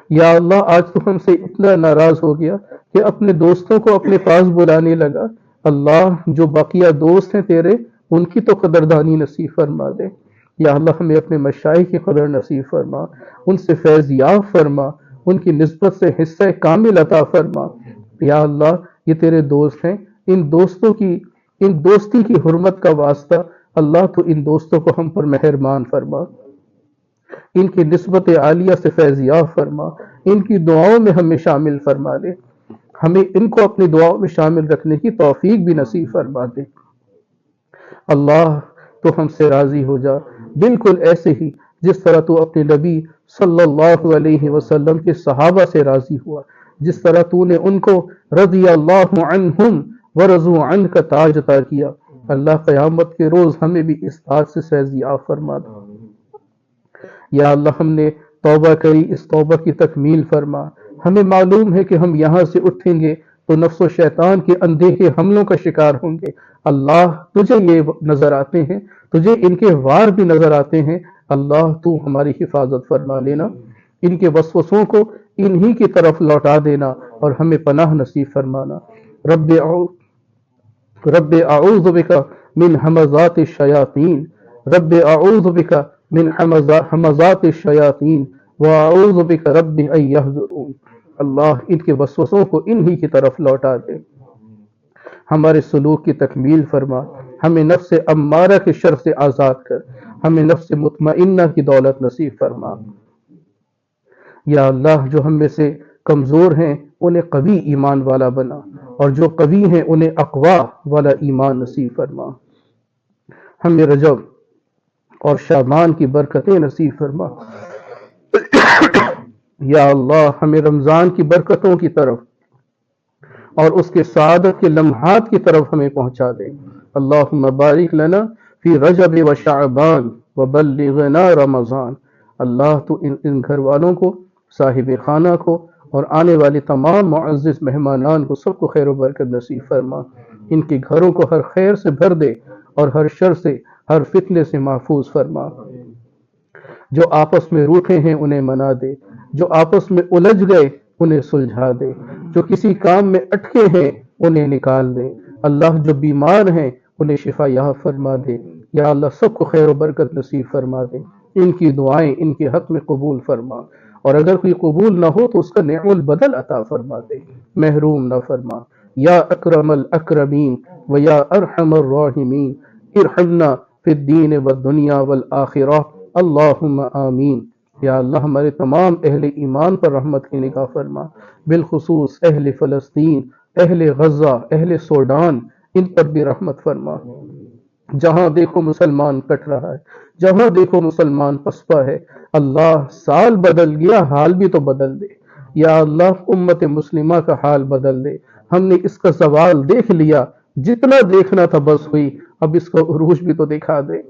یا اللہ آج تو ہم سے اتنا ناراض ہو گیا کہ اپنے دوستوں کو اپنے پاس بلانے لگا۔ اللہ جو بقیہ دوست ہیں تیرے ان کی تو قدردانی نصیب فرما دے۔ یا اللہ ہمیں اپنے مشائخ کی قدر نصیب فرما، ان سے فیض یاب فرما، ان کی نسبت سے حصہ کامل عطا فرما۔ یا اللہ یہ تیرے دوست ہیں، ان دوستی کی حرمت کا واسطہ اللہ تو ان دوستوں کو ہم پر مہربان فرما، ان کی نسبت عالیہ سے فیض یاب فرما، ان کی دعاؤں میں ہمیں شامل فرما دے، ہمیں ان کو اپنی دعاؤں میں شامل رکھنے کی توفیق بھی نصیب فرما دے۔ اللہ تو ہم سے راضی ہو جا، بالکل ایسے ہی جس طرح تو اپنے نبی صلی اللہ علیہ وسلم کے صحابہ سے راضی ہوا، جس طرح تو نے ان کو رضی اللہ عنہم ورضوا عنہ کا تاج عطا کیا۔ اللہ قیامت کے روز ہمیں بھی اس تاج سے فیض یاب فرما دے۔ یا اللہ ہم نے توبہ کری، اس توبہ کی تکمیل فرما۔ ہمیں معلوم ہے کہ ہم یہاں سے اٹھیں گے تو نفس و شیطان کے اندھے حملوں کا شکار ہوں گے۔ اللہ تجھے یہ نظر آتے ہیں، تجھے ان کے وار بھی نظر آتے ہیں۔ اللہ تو ہماری حفاظت فرما لینا، ان کے وسوسوں کو انہی کی طرف لوٹا دینا اور ہمیں پناہ نصیب فرمانا۔ رب اعوذ بک من حمزات الشیاطین، رب اعوذ بک من حمزات الشیاطین واعوذ بک رب ان یحضرون۔ اللہ ان کے وسوسوں کو انہی کی طرف لوٹا دے، ہمارے سلوک کی تکمیل فرما، ہمیں نفس امارہ کے شر سے آزاد کر، ہمیں نفس مطمئنہ کی دولت نصیب فرما۔ یا اللہ جو ہم میں سے کمزور ہیں انہیں قوی ایمان والا بنا، اور جو قوی ہیں انہیں اقوا والا ایمان نصیب فرما۔ ہمیں رجب اور شعبان کی برکتیں نصیب فرما۔ یا اللہ ہمیں رمضان کی برکتوں کی طرف اور اس کے سعادت کے لمحات کی طرف ہمیں پہنچا دے۔ اللہم بارک لنا فی رجب و شعبان وبلغنا رمضان۔ اللہ تو ان گھر والوں کو، صاحب خانہ کو اور آنے والے تمام معزز مہمانان کو سب کو خیر و برکت نصیب فرما۔ ان کے گھروں کو ہر خیر سے بھر دے اور ہر شر سے، ہر فتنے سے محفوظ فرما۔ جو آپس میں روٹھے ہیں انہیں منا دے، جو آپس میں الجھ گئے انہیں سلجھا دے، جو کسی کام میں اٹکے ہیں انہیں نکال دے۔ اللہ جو بیمار ہیں انہیں شفا یاب فرما دے۔ یا اللہ سب کو خیر و برکت نصیب فرما دے، ان کی دعائیں ان کے حق میں قبول فرما، اور اگر کوئی قبول نہ ہو تو اس کا نعم البدل عطا فرما دے، محروم نہ فرما۔ یا اکرم الاکرمین و یا ارحم الراحمین ارحمنا فی الدین والدنیا والآخرہ، اللہم آمین۔ یا اللہ ہمارے تمام اہل ایمان پر رحمت کی نگاہ فرما، بالخصوص اہل فلسطین، اہل غزہ، اہل سوڈان، ان پر بھی رحمت فرما۔ جہاں دیکھو مسلمان کٹ رہا ہے، جہاں دیکھو مسلمان پسپا ہے، اللہ سال بدل گیا، حال بھی تو بدل دے۔ یا اللہ امت مسلمہ کا حال بدل دے۔ ہم نے اس کا زوال دیکھ لیا، جتنا دیکھنا تھا بس ہوئی، اب اس کا عروج بھی تو دکھا دے،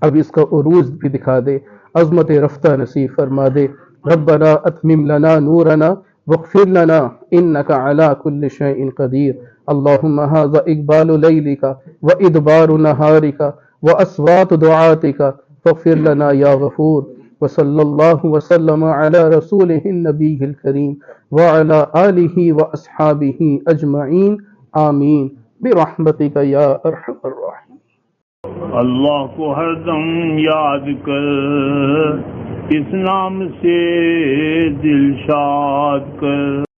اب اس کا عروج بھی دکھا دے، عظمت رفتہ نصیب فرما دے۔ ربنا اتمم لنا نورنا واغفر لنا انك على كل شيء قدير۔ اللهم هذا اقبال ليلك وادبار نهارك واصوات دعاتك فاغفر لنا يا غفور۔ وصلى الله وسلم على رسوله النبي الكريم وعلى آله واصحابه اجمعين آمین برحمتک یا ارحم الراحمین۔ اللہ کو ہر دم یاد کر، اس نام سے دل شاد کر۔